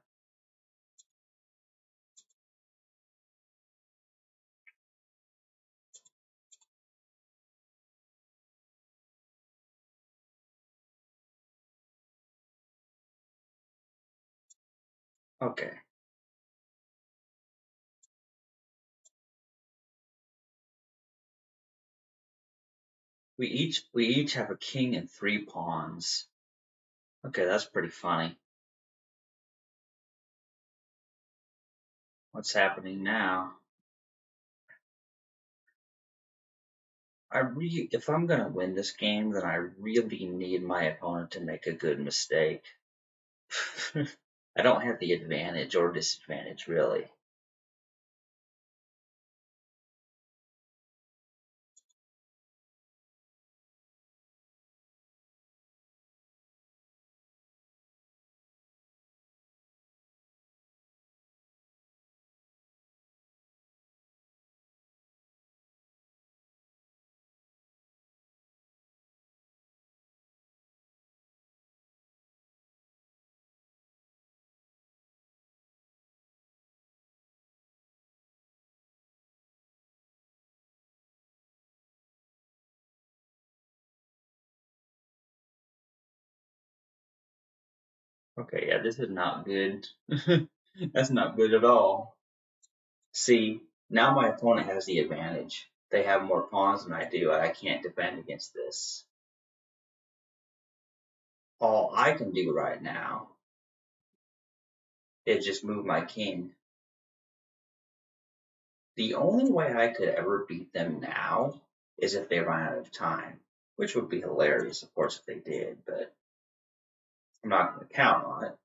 Okay. We each have a king and 3 pawns. Okay, that's pretty funny. What's happening now? If I'm gonna win this game, then I really need my opponent to make a good mistake. I don't have the advantage or disadvantage, really. Okay, yeah, this is not good. That's not good at all. See, now my opponent has the advantage. They have more pawns than I do, and I can't defend against this. All I can do right now is just move my king. The only way I could ever beat them now is if they run out of time, which would be hilarious, of course, if they did, but I'm not going to count on it.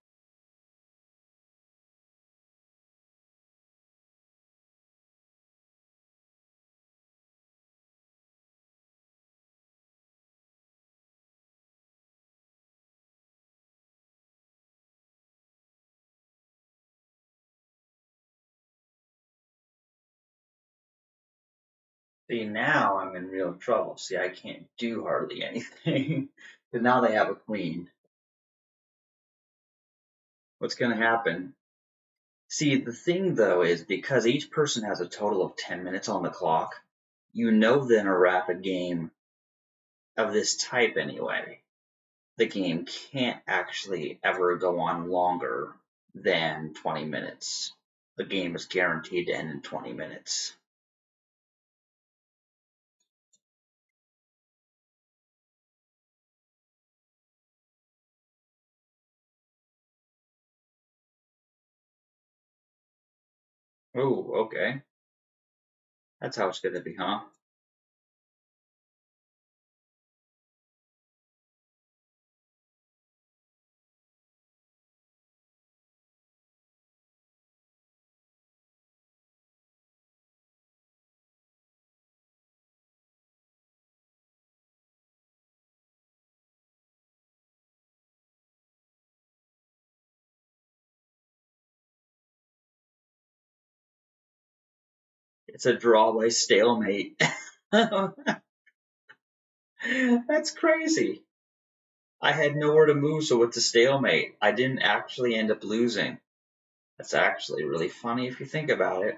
See, now I'm in real trouble. See, I can't do hardly anything because now they have a queen. What's going to happen? See, the thing though is because each person has a total of 10 minutes on the clock, you know that in a rapid game of this type anyway, the game can't actually ever go on longer than 20 minutes. The game is guaranteed to end in 20 minutes. Oh, okay. That's how it's going to be, huh? It's a draw by stalemate. That's crazy. I had nowhere to move, so it's a stalemate. I didn't actually end up losing. That's actually really funny if you think about it.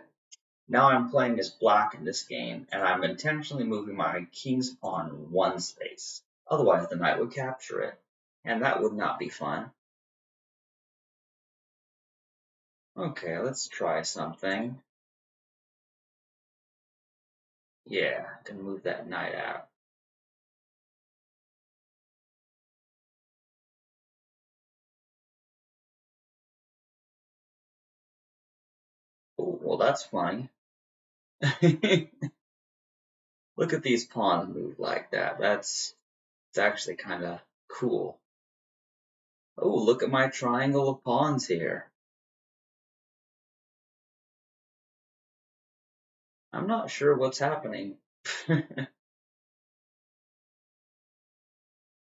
Now I'm playing as black in this game, and I'm intentionally moving my king's pawn one space. Otherwise, the knight would capture it, and that would not be fun. Okay, let's try something. Yeah, can move that knight out. Oh, well, that's funny. Look at these pawns move like that. It's actually kind of cool. Oh, look at my triangle of pawns here. I'm not sure what's happening.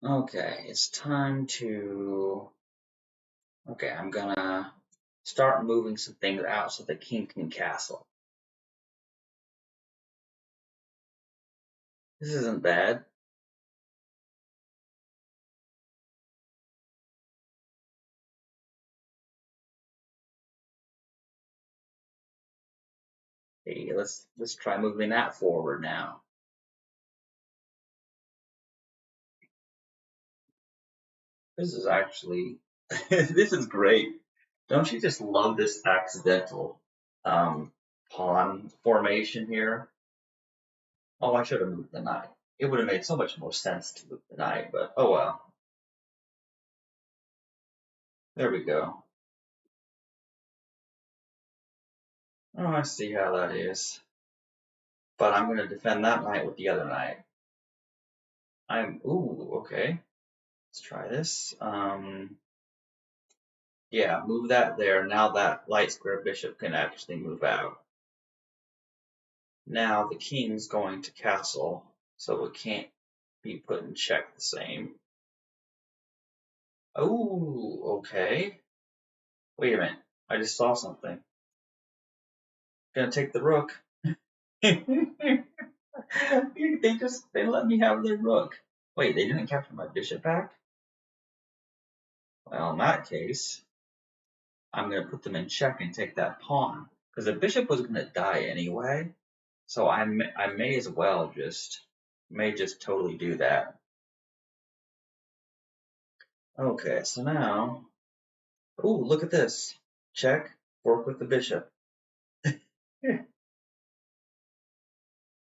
Okay, it's time to. Okay, I'm gonna start moving some things out so the king can castle. This isn't bad. Hey, let's try moving that forward now. This is actually this is great. Don't you just love this accidental um, pawn formation here? Oh, I should have moved the knight. It would have made so much more sense to move the knight, but oh well. There we go. Oh, I see how that is. But I'm going to defend that knight with the other knight. Ooh, okay. Let's try this. Yeah, move that there. Now that light square bishop can actually move out. Now the king's going to castle, so it can't be put in check the same. Oh, okay. Wait a minute. I just saw something. Gonna take the rook. they they let me have their rook. Wait, they didn't capture my bishop back? Well, in that case, I'm gonna put them in check and take that pawn. Because the bishop was gonna die anyway. So I may as well just totally do that. Okay, so now, ooh, look at this. Check, fork with the bishop.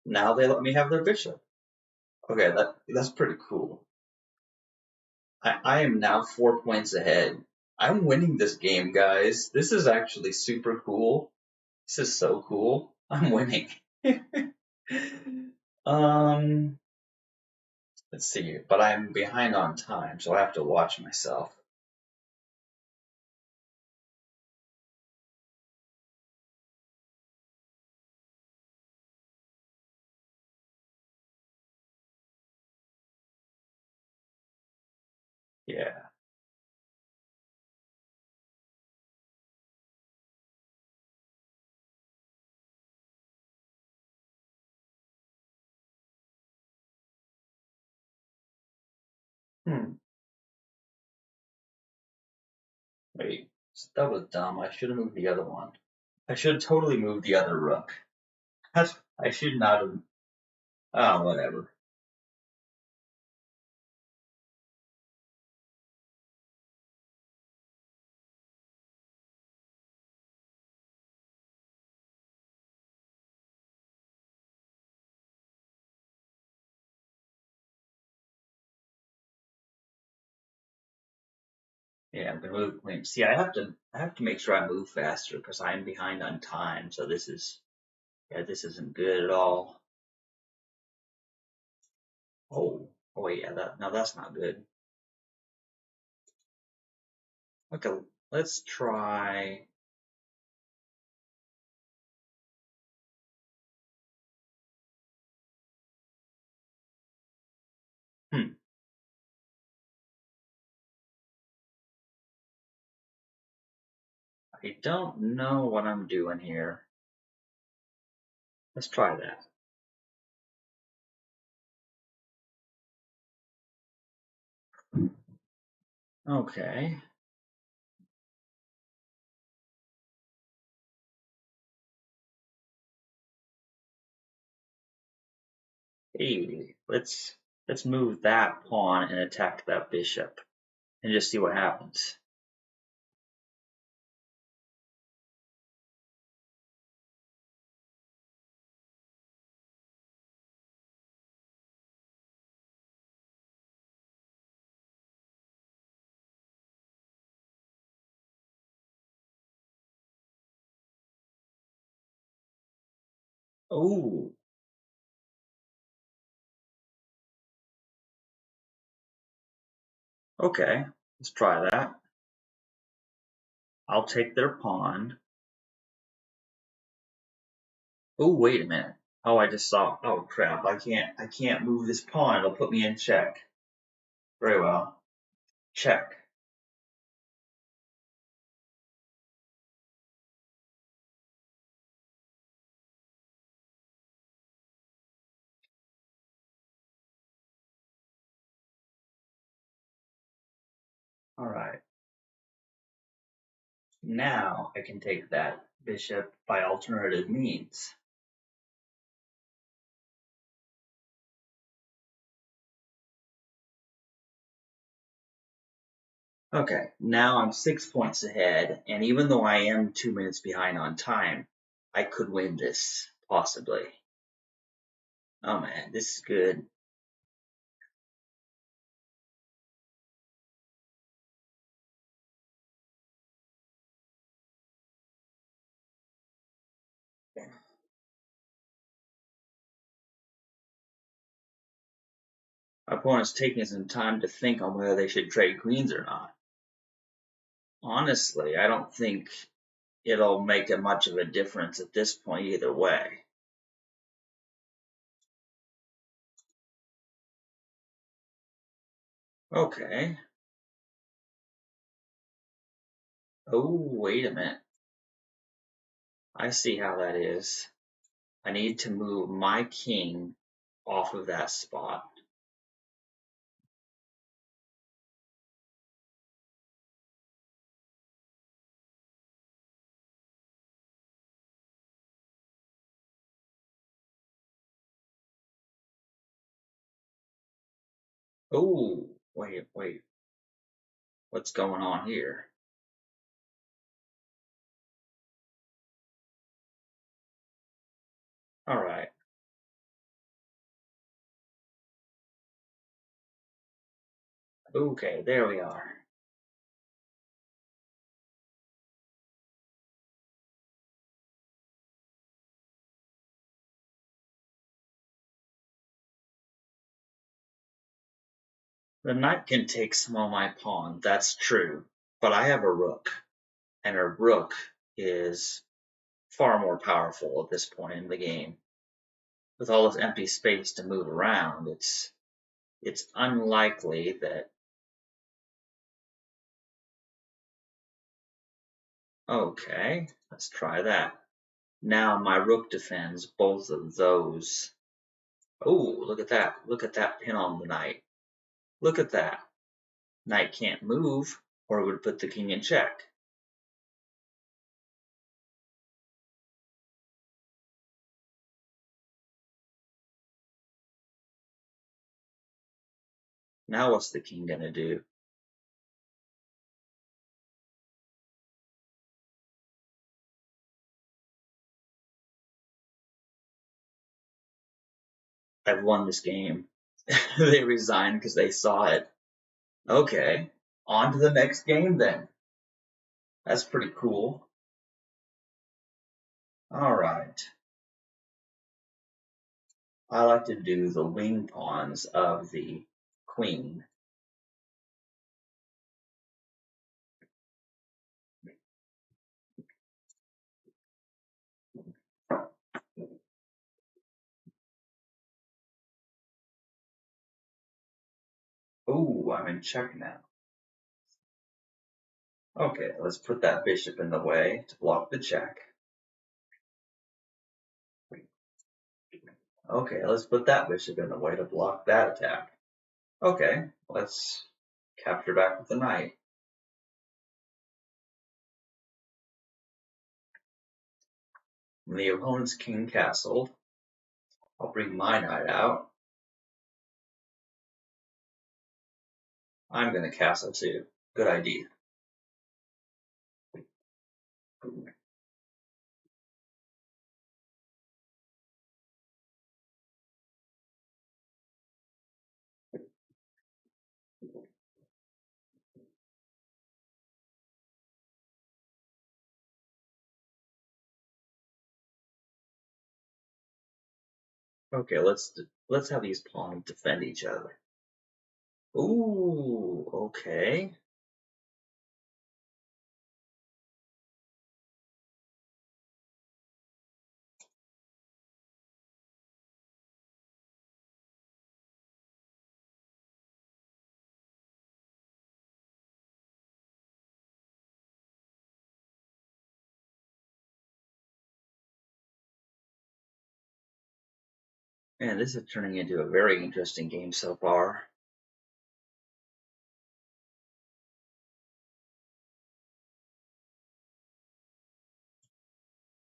Now they let me have their bishop. Okay, that's pretty cool. I am now 4 points ahead. I'm winning this game, guys. This is actually super cool. This is so cool. I'm winning. um, let's see, but I'm behind on time, so I have to watch myself. Yeah. Hmm. Wait, that was dumb. I should have moved the other one. I should have totally moved the other rook. I should not have. Oh, whatever. Yeah, I'm gonna move the queen. See, I have to make sure I move faster because I'm behind on time. So this isn't good at all. Oh wait, yeah, that's not good. Okay, let's try. Hmm, I don't know what I'm doing here. Let's try that. Okay. Hey, let's move that pawn and attack that bishop and just see what happens. Oh, okay. Let's try that. I'll take their pawn. Oh, wait a minute. Oh, I just saw. Oh, crap. I can't move this pawn. It'll put me in check. Very well. Check. All right. Now I can take that bishop by alternative means. Okay, now I'm 6 points ahead, and even though I am 2 minutes behind on time, I could win this, possibly. Oh man, this is good. My opponent's taking some time to think on whether they should trade queens or not. Honestly, I don't think it'll make much of a difference at this point either way. Okay. Oh, wait a minute. I see how that is. I need to move my king off of that spot. Oh, wait. What's going on here? All right. Okay, there we are. The knight can take some of my pawn, that's true. But I have a rook, and a rook is far more powerful at this point in the game. With all this empty space to move around, it's unlikely that. Okay, let's try that. Now my rook defends both of those. Oh, look at that. Look at that pin on the knight. Look at that. Knight can't move, or it would put the king in check. Now what's the king gonna do? I've won this game. They resigned because they saw it. Okay, on to the next game then. That's pretty cool. All right. I like to do the wing pawns of the queen. Ooh, I'm in check now. Okay, let's put that bishop in the way to block the check. Okay, let's put that bishop in the way to block that attack. Okay, let's capture back with the knight. When the opponent's king castled, I'll bring my knight out. I'm going to castle too. Good idea. Okay, let's have these pawns defend each other. Ooh, okay. Man, this is turning into a very interesting game so far.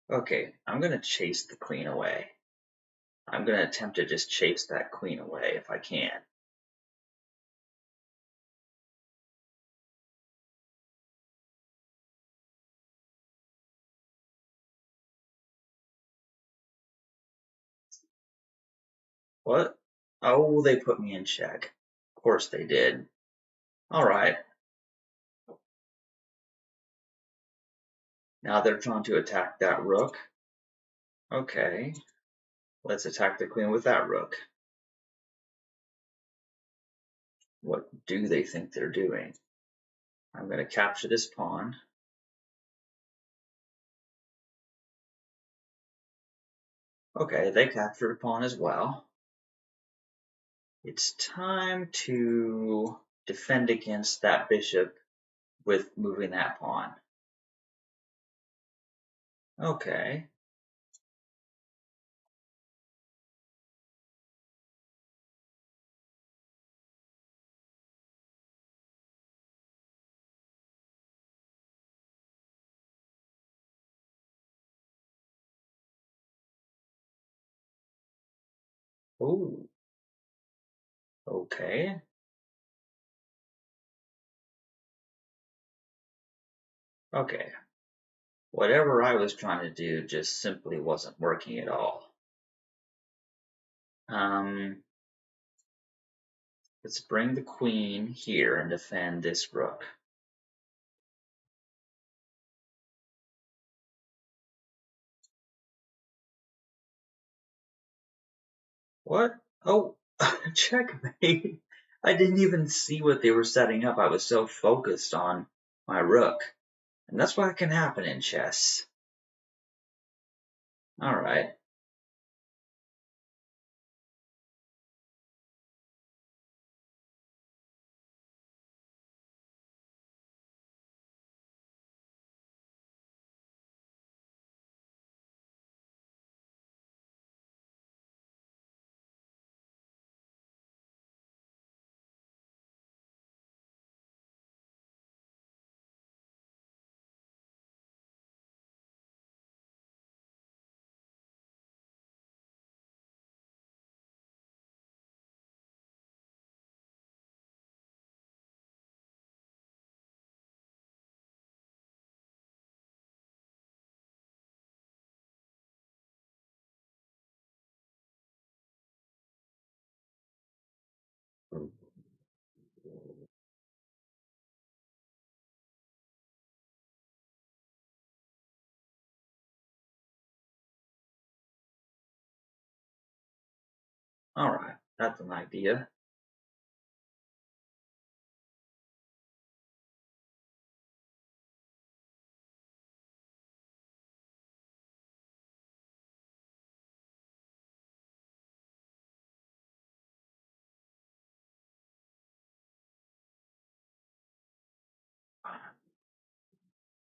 Okay, I'm gonna chase the queen away. I'm gonna attempt to just chase that queen away if I can. What? Oh, they put me in check. Of course they did. Alright, now they're trying to attack that rook. Okay, let's attack the queen with that rook. What do they think they're doing? I'm gonna capture this pawn. Okay, they captured a pawn as well. It's time to defend against that bishop with moving that pawn. Okay. Ooh. Okay. Okay. Whatever I was trying to do just simply wasn't working at all. Um, let's bring the queen here and defend this rook. What? Oh, checkmate. I didn't even see what they were setting up. I was so focused on my rook. And that's what can happen in chess. Alright. Alright. That's an idea.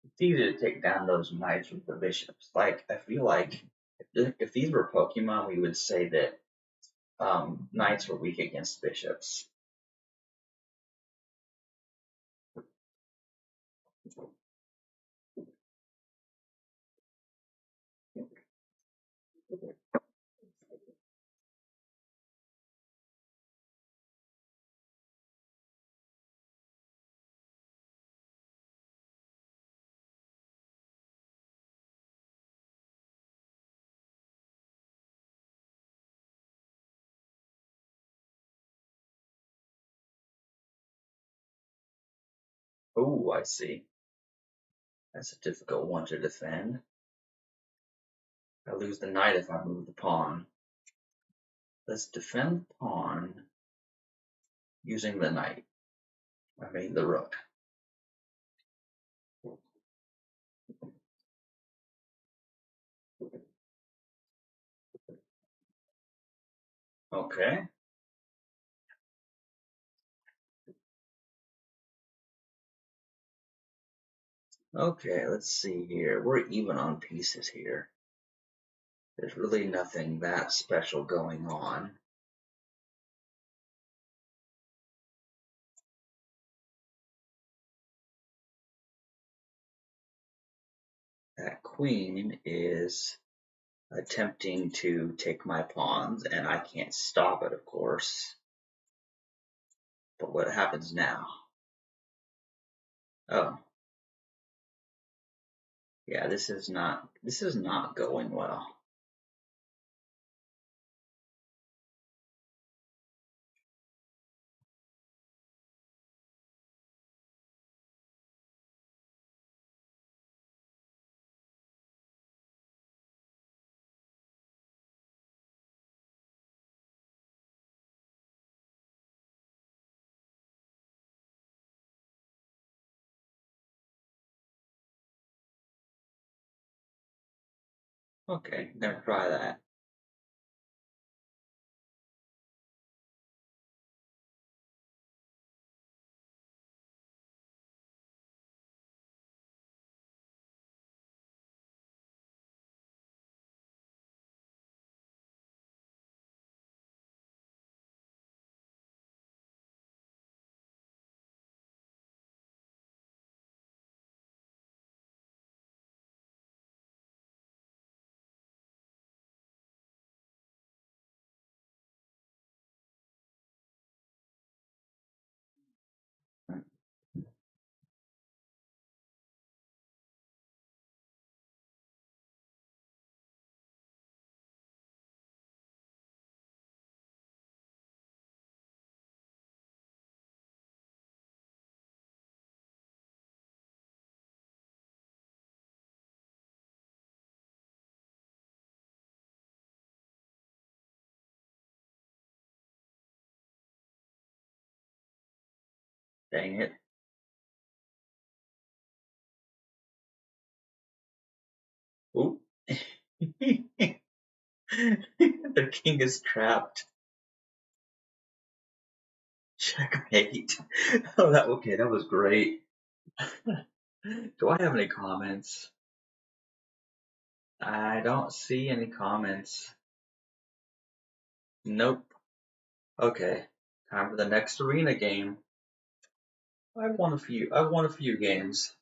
It's easy to take down those knights with the bishops. Like, I feel like if these were Pokemon, we would say that knights were weak against bishops. Oh, I see. That's a difficult one to defend. I lose the knight if I move the pawn. Let's defend pawn using the knight. I mean the rook. Okay. Okay, let's see here. We're even on pieces here. There's really nothing that special going on. That queen is attempting to take my pawns, and I can't stop it, of course. But what happens now? Oh, yeah, this is not going well. Okay, gonna try that. Dang it. Ooh. The king is trapped. Checkmate. Oh, that was great. Do I have any comments? I don't see any comments. Nope. Okay. Time for the next arena game. I've won a few games.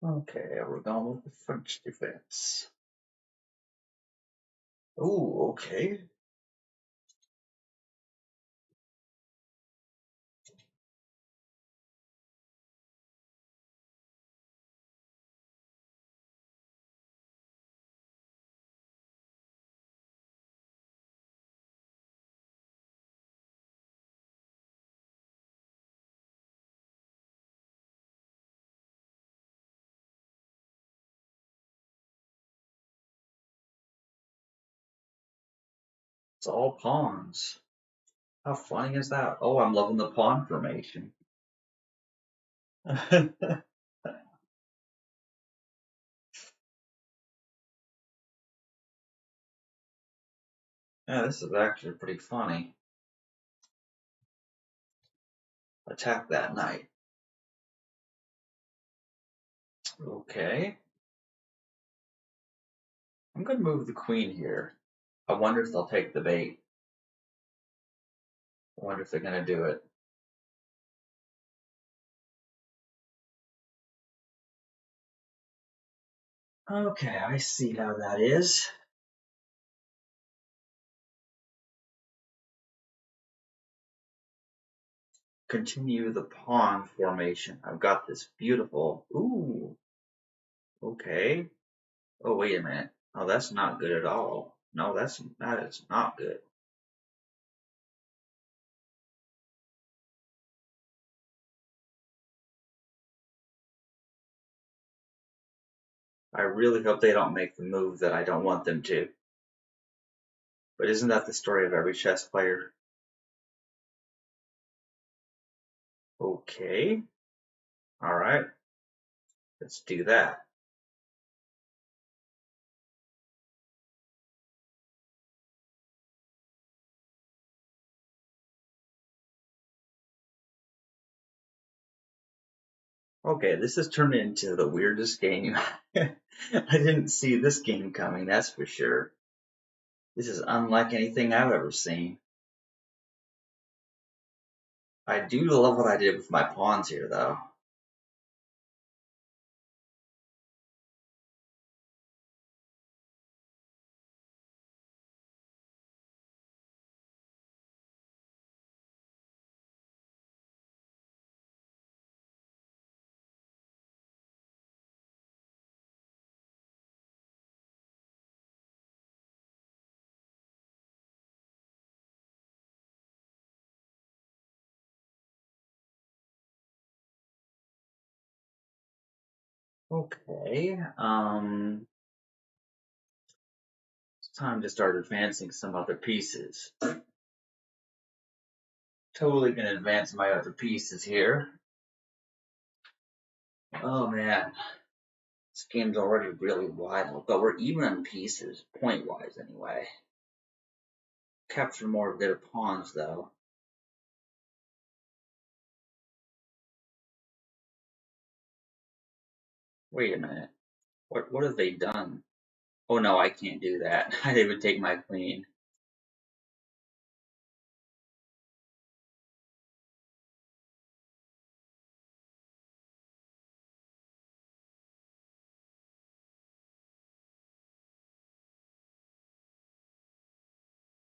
Okay, we're going with the French defense. Ooh, okay. It's all pawns. How funny is that? Oh, I'm loving the pawn formation. Yeah, this is actually pretty funny. Attack that knight. Okay. I'm gonna move the queen here. I wonder if they'll take the bait. I wonder if they're gonna do it. Okay, I see how that is. Continue the pawn formation. I've got this beautiful. Ooh. Okay. Oh, wait a minute. Oh, that's not good at all. No, that is not good. I really hope they don't make the move that I don't want them to. But isn't that the story of every chess player? Okay. All right. Let's do that. Okay, this has turned into the weirdest game. I didn't see this game coming, that's for sure. This is unlike anything I've ever seen. I do love what I did with my pawns here, though. Okay, it's time to start advancing some other pieces. Totally gonna advance my other pieces here. Oh man, this game's already really wild, but we're even on pieces, point-wise anyway. Capture more of their pawns, though. Wait a minute. What have they done? Oh no, I can't do that. They would take my queen.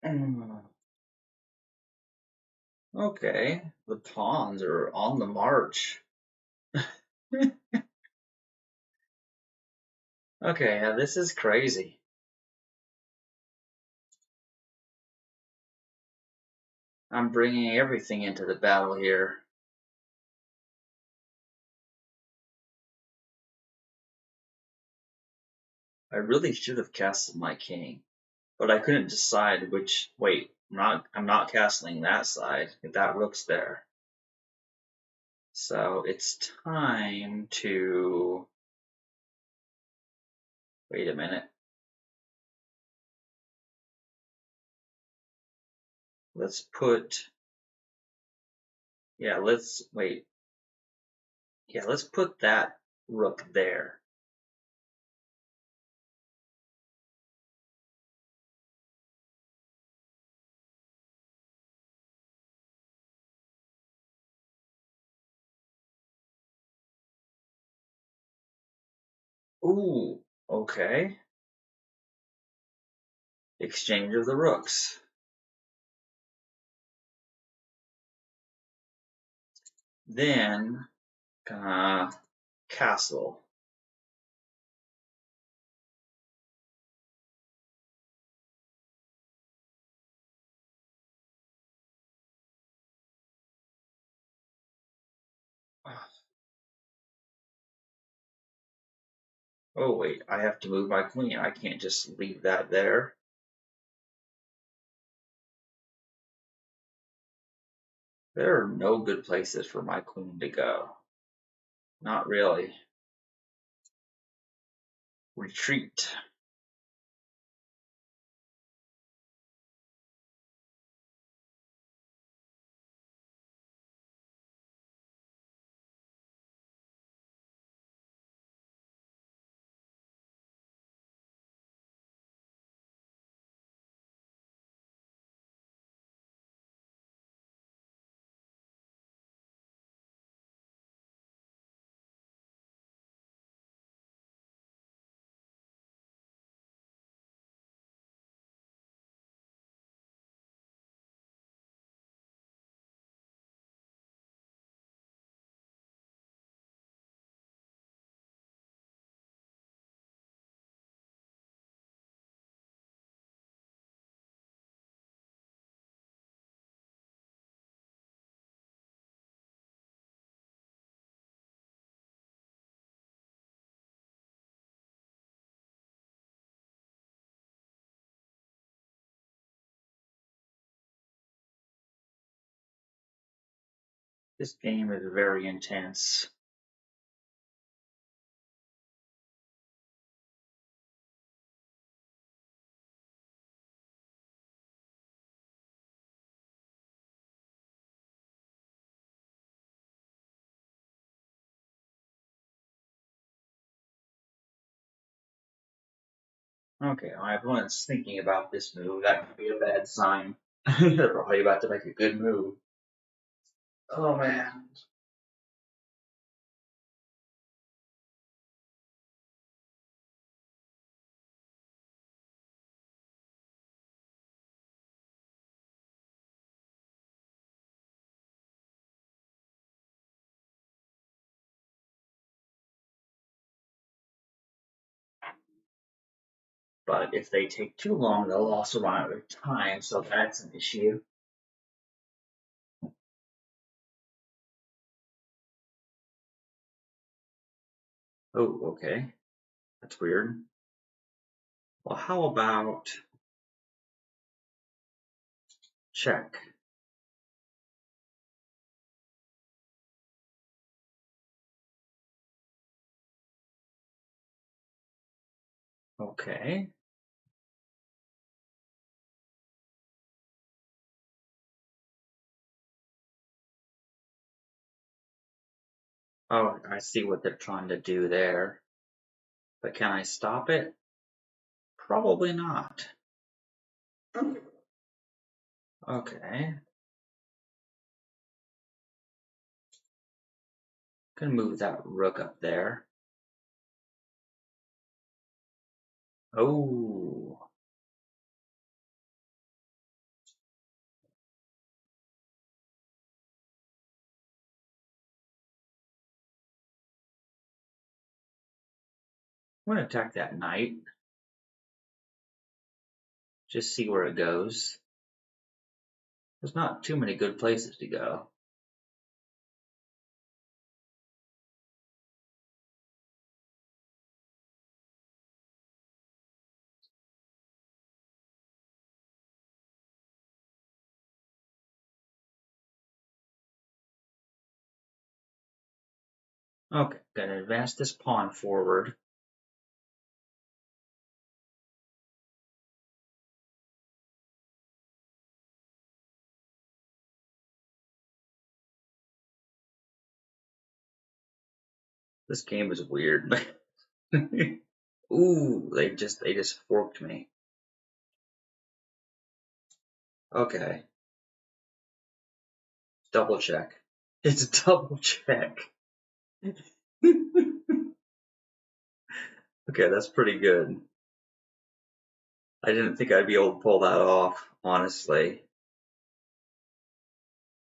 Mm, okay, the pawns are on the march. Okay, now this is crazy. I'm bringing everything into the battle here. I really should have castled my king, but I couldn't decide which. Wait, I'm not castling that side. If that rook's there, so it's time to. Wait a minute. Let's put. Yeah, let's wait. Yeah, let's put that rook there. Ooh, okay. Exchange of the rooks. Then, castle. Oh wait, I have to move my queen. I can't just leave that there. There are no good places for my queen to go. Not really. Retreat. This game is very intense. Okay, well, everyone's thinking about this move. That could be a bad sign. They're probably about to make a good move. Oh man. But if they take too long, they'll also run out of time, so that's an issue. Oh, okay. That's weird. Well, how about check? Okay. Oh, I see what they're trying to do there. But can I stop it? Probably not. Okay. Can move that rook up there. Oh. I'm going to attack that knight. Just see where it goes. There's not too many good places to go. Okay, gonna advance this pawn forward. This game is weird. Ooh, they just forked me. Okay, double check. It's double check. Okay, that's pretty good. I didn't think I'd be able to pull that off, honestly.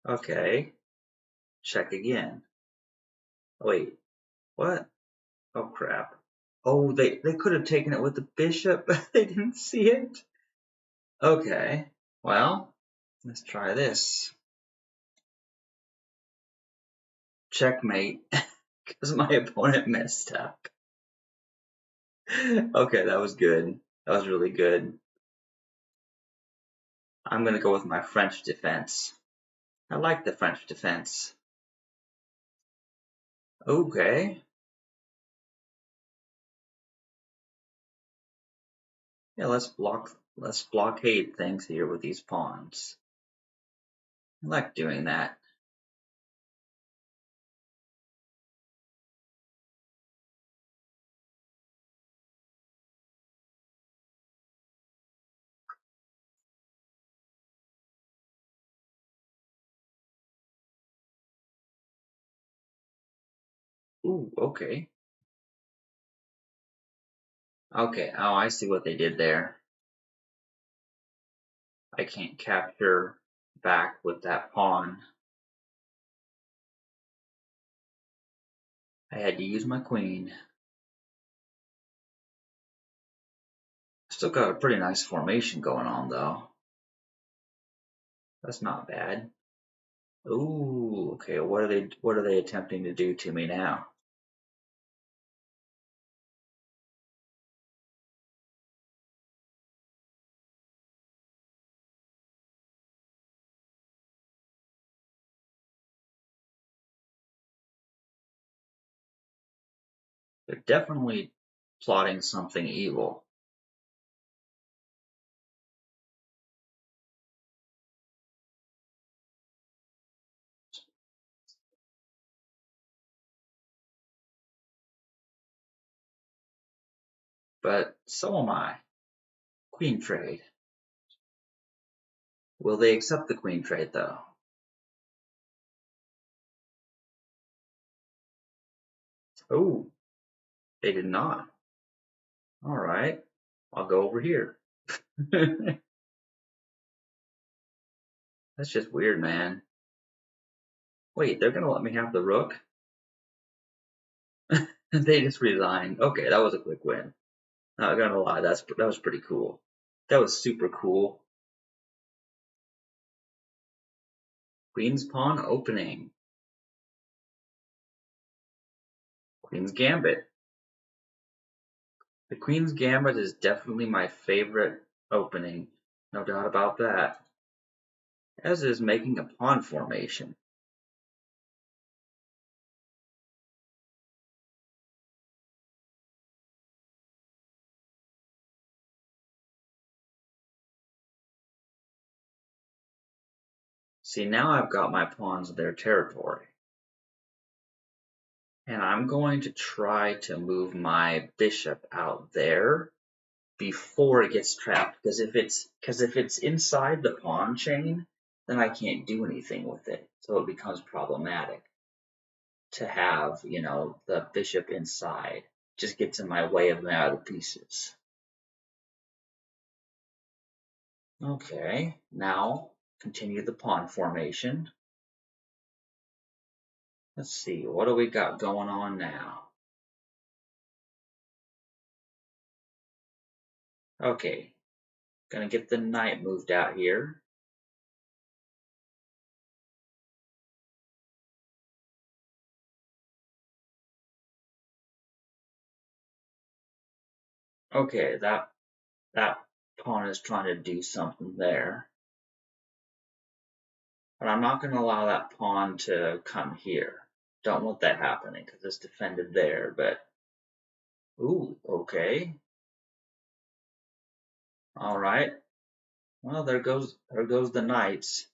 Okay, check again. Wait, what? Oh crap. Oh, they could have taken it with the bishop. They didn't see it. Okay, well, let's try this. Checkmate, because my opponent messed up. Okay, that was good. That was really good. I'm gonna go with my French defense. I like the French defense. Okay. Yeah, let's blockade things here with these pawns. I like doing that. Ooh, okay. Okay, oh, I see what they did there. I can't capture back with that pawn. I had to use my queen. Still got a pretty nice formation going on though. That's not bad. Ooh, okay, what are they attempting to do to me now? They're definitely plotting something evil. But so am I. Queen trade. Will they accept the queen trade though? Oh, they did not. All right, I'll go over here. That's just weird, man. Wait, they're gonna let me have the rook? They just resigned. Okay, that was a quick win. Not gonna lie, that was pretty cool. That was super cool. Queen's pawn opening. Queen's gambit. The Queen's Gambit is definitely my favorite opening, no doubt about that, as is making a pawn formation. See, now I've got my pawns in their territory, and I'm going to try to move my bishop out there before it gets trapped, because if it's inside the pawn chain, then I can't do anything with it, so it becomes problematic to have, the bishop inside. Just gets in my way of my other pieces. Okay, now continue the pawn formation. Let's see, what do we got going on now? Okay, gonna get the knight moved out here. Okay, that pawn is trying to do something there. But I'm not gonna allow that pawn to come here. Don't want that happening because it's defended there, but ooh, okay. All right. Well, there goes the knights.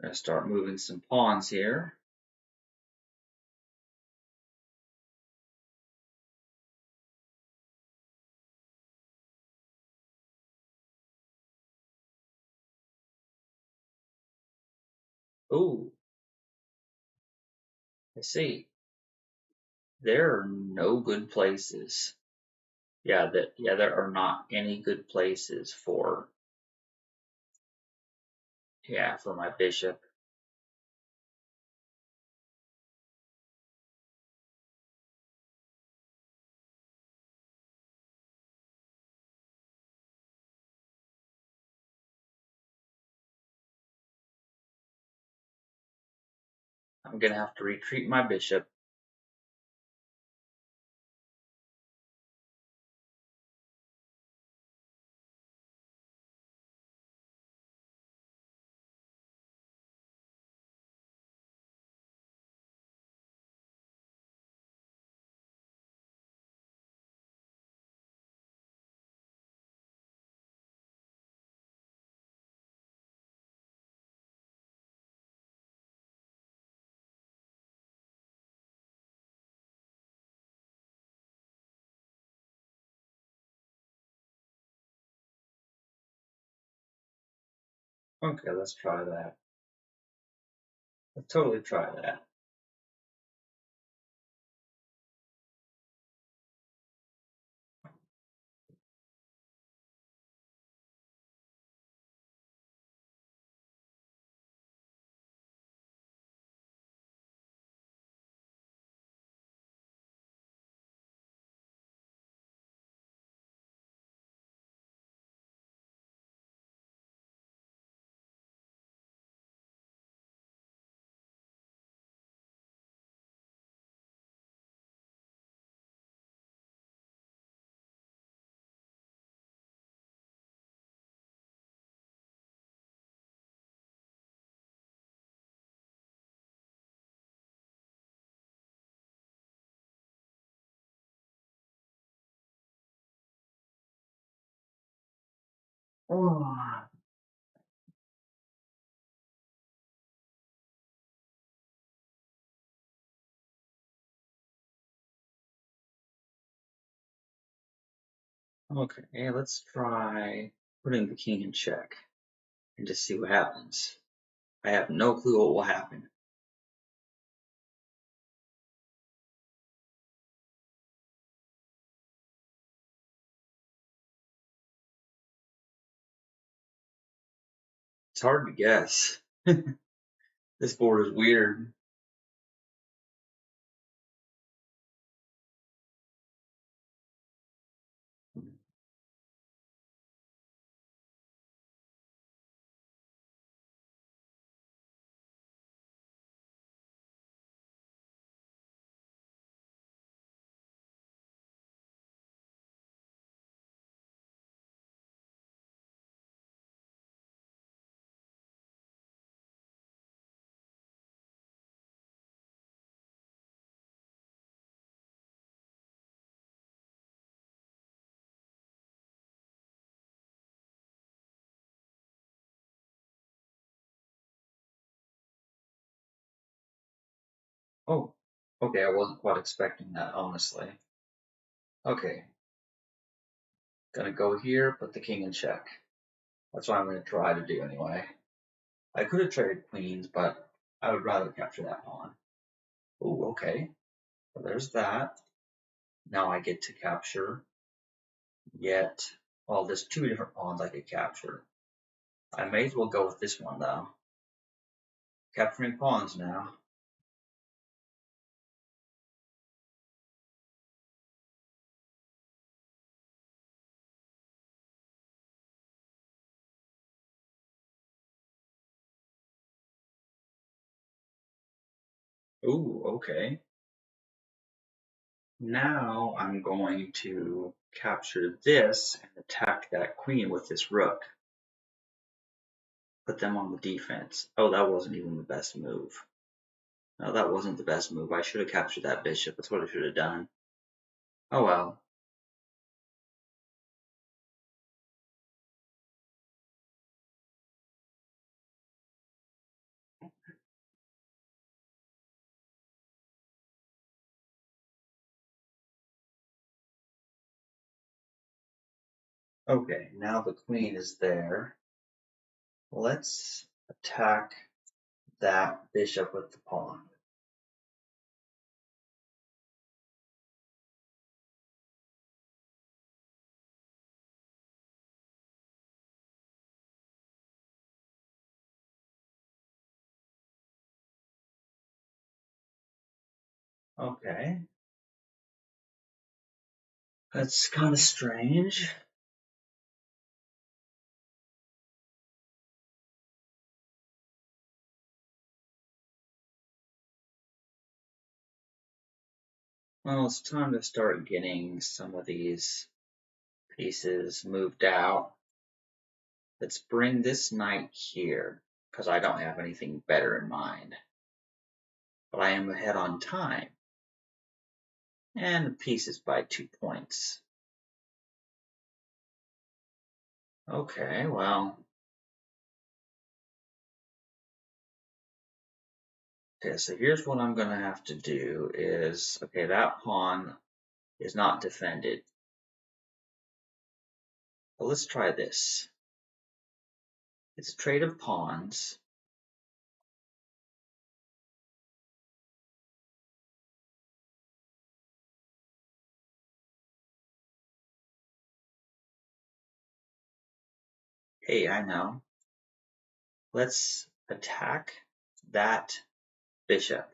Gonna start moving some pawns here. Ooh, I see. There are no good places. Yeah, there are not any good places for my bishop. I'm gonna have to retreat my bishop. Okay, let's try that. Let's totally try that. Oh. Okay, let's try putting the king in check and just see what happens. I have no clue what will happen. It's hard to guess. This board is weird. Oh, okay, I wasn't quite expecting that, honestly. Okay, gonna go here, put the king in check. That's what I'm gonna try to do anyway. I could have traded queens, but I would rather capture that pawn. Oh, okay. So there's that. Now I get to capture yet. Well, there's two different pawns I could capture. I may as well go with this one though. Capturing pawns now. Ooh, okay. Now I'm going to capture this and attack that queen with this rook. Put them on the defense. Oh, that wasn't even the best move. No, that wasn't the best move. I should have captured that bishop. That's what I should have done. Oh well. Okay, now the queen is there. Let's attack that bishop with the pawn. Okay. That's kind of strange. Well, it's time to start getting some of these pieces moved out. Let's bring this knight here, because I don't have anything better in mind. But I am ahead on time. And pieces by 2 points. Okay, well. Okay, so here's what I'm going to have to do is, okay, that pawn is not defended. But let's try this. It's a trade of pawns. Hey, I know. Let's attack that bishop.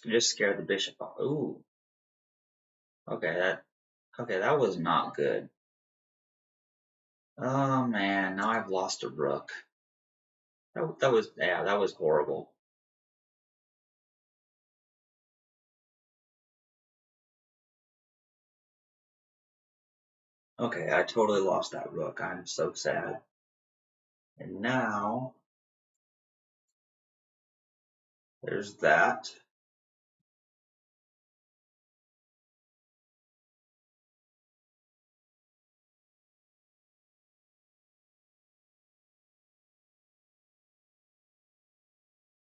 Just scare the bishop off. Ooh. Okay, that was not good. Oh man, now I've lost a rook. That was horrible. Okay, I totally lost that rook. I'm so sad. And now there's that.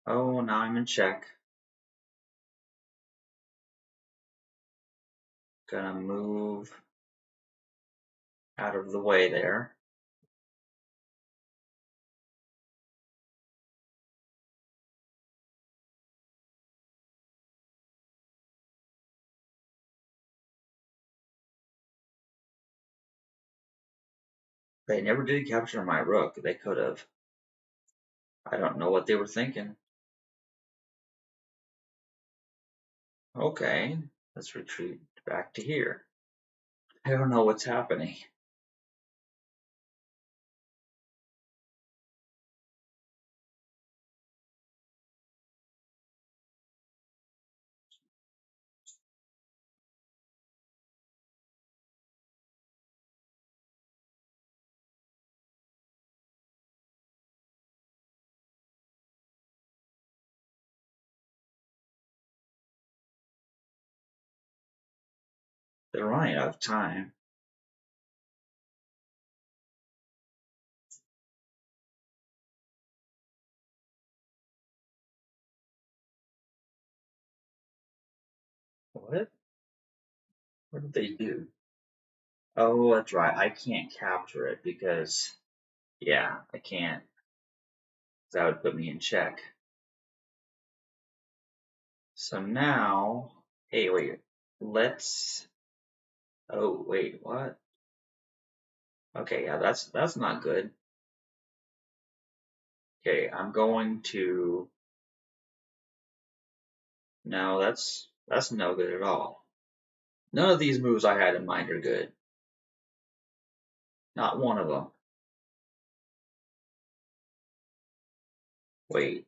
Oh, now I'm in check. Gonna move out of the way there. They never did capture my rook. They could have. I don't know what they were thinking. Okay, let's retreat back to here. I don't know what's happening. They're running out of time. What? What did they do? Oh, that's right. I can't capture it because, yeah, I can't. That would put me in check. So now, hey, wait, let's, oh, wait, what? Okay, yeah, that's not good. Okay, I'm going to, no, that's no good at all. None of these moves I had in mind are good. Not one of them. Wait,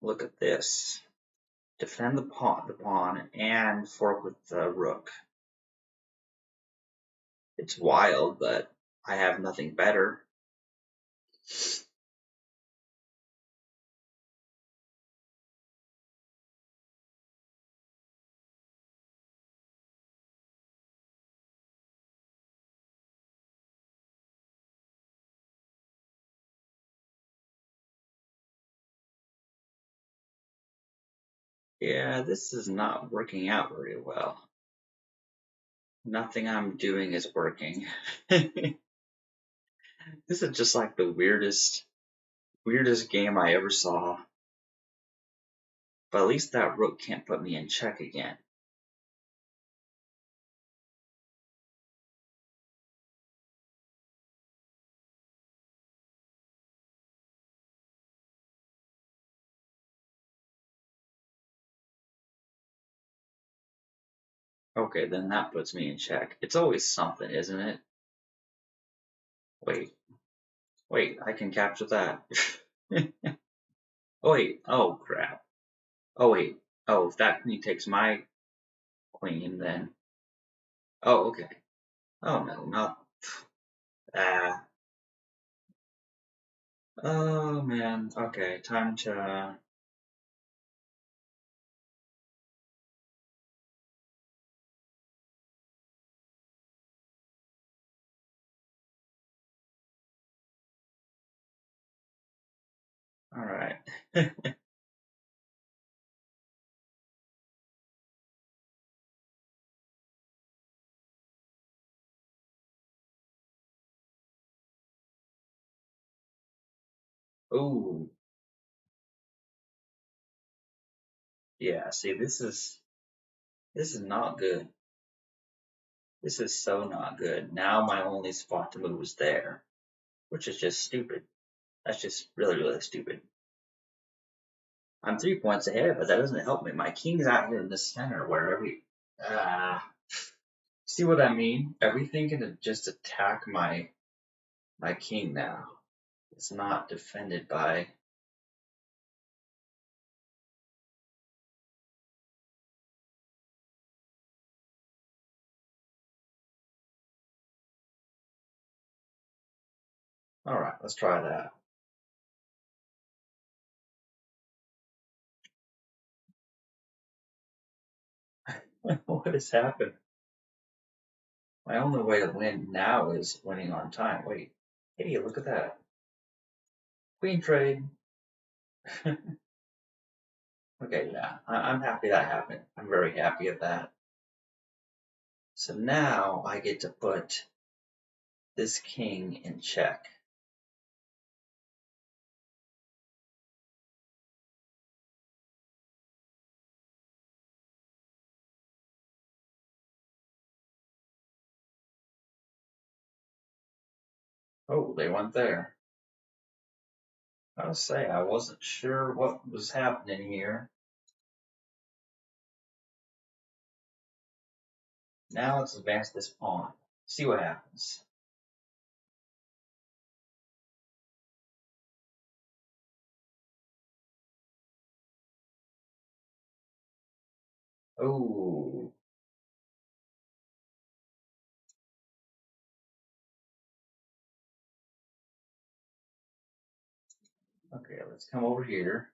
look at this. Defend the pawn, and fork with the rook. It's wild, but I have nothing better. Yeah, this is not working out very well. Nothing I'm doing is working. This is just like the weirdest game I ever saw. But at least that rook can't put me in check again. Okay, then that puts me in check. It's always something, isn't it? Wait, wait, I can capture that. Oh wait, oh crap. Oh wait, oh if that queen takes my queen, then oh okay. Oh no, not ah. Oh man. Okay, time to. All right. Ooh, yeah. See, this is not good. This is so not good. Now my only spot to move is there, which is just stupid. That's just really, really stupid. I'm 3 points ahead, but that doesn't help me. My king's out here in the center where ah, see what I mean? Everything can just attack my king now. It's not defended by. All right, let's try that. What has happened? My only way to win now is winning on time. Wait, hey, look at that. Queen trade. Okay, yeah, I'm happy that happened. I'm very happy at that. So now I get to put this king in check. Oh, they went there. I was say I wasn't sure what was happening here. Now let's advance this pawn. See what happens. Oh, okay, let's come over here.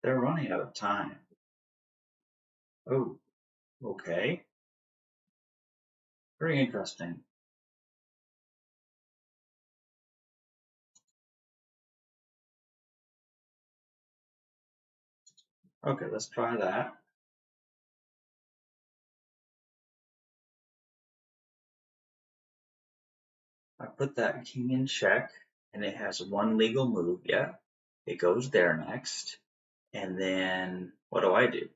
They're running out of time. Oh, okay. Very interesting. Okay, let's try that. I put that king in check, and it has one legal move. Yeah, it goes there next. And then what do I do?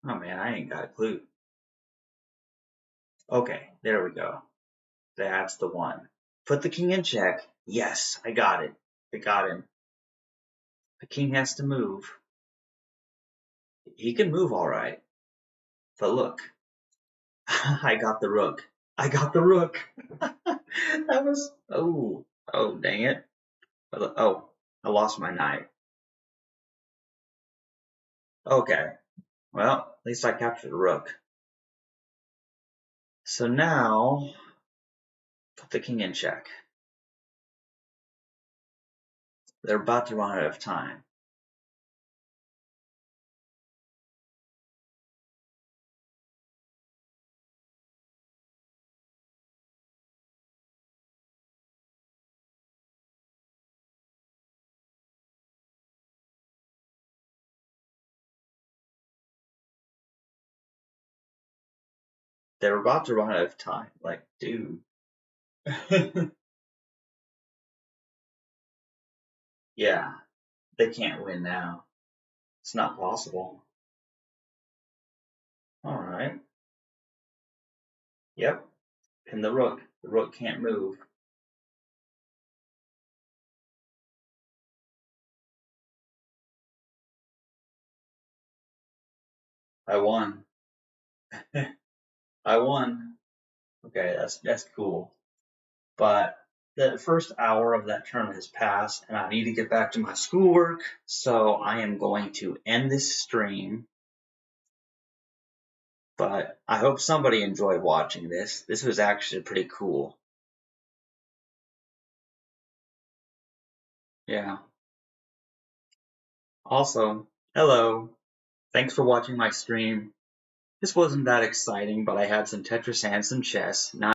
Oh man, I ain't got a clue. Okay, there we go. That's the one. Put the king in check. Yes, I got it. I got him. The king has to move. He can move all right. But look, I got the rook. I got the rook. That was, oh, dang it. Oh, I lost my knight. Okay, well, at least I captured the rook. So now, put the king in check. They're about to run out of time. They're about to run out of time. Like, dude. Yeah, they can't win now. It's not possible. All right. Yep. And the rook. The rook can't move. I won. I won. Okay, that's cool. But the first hour of that term has passed, and I need to get back to my schoolwork. So I am going to end this stream. But I hope somebody enjoyed watching this. This was actually pretty cool. Yeah. Also, hello. Thanks for watching my stream. This wasn't that exciting, but I had some Tetris and some chess. Now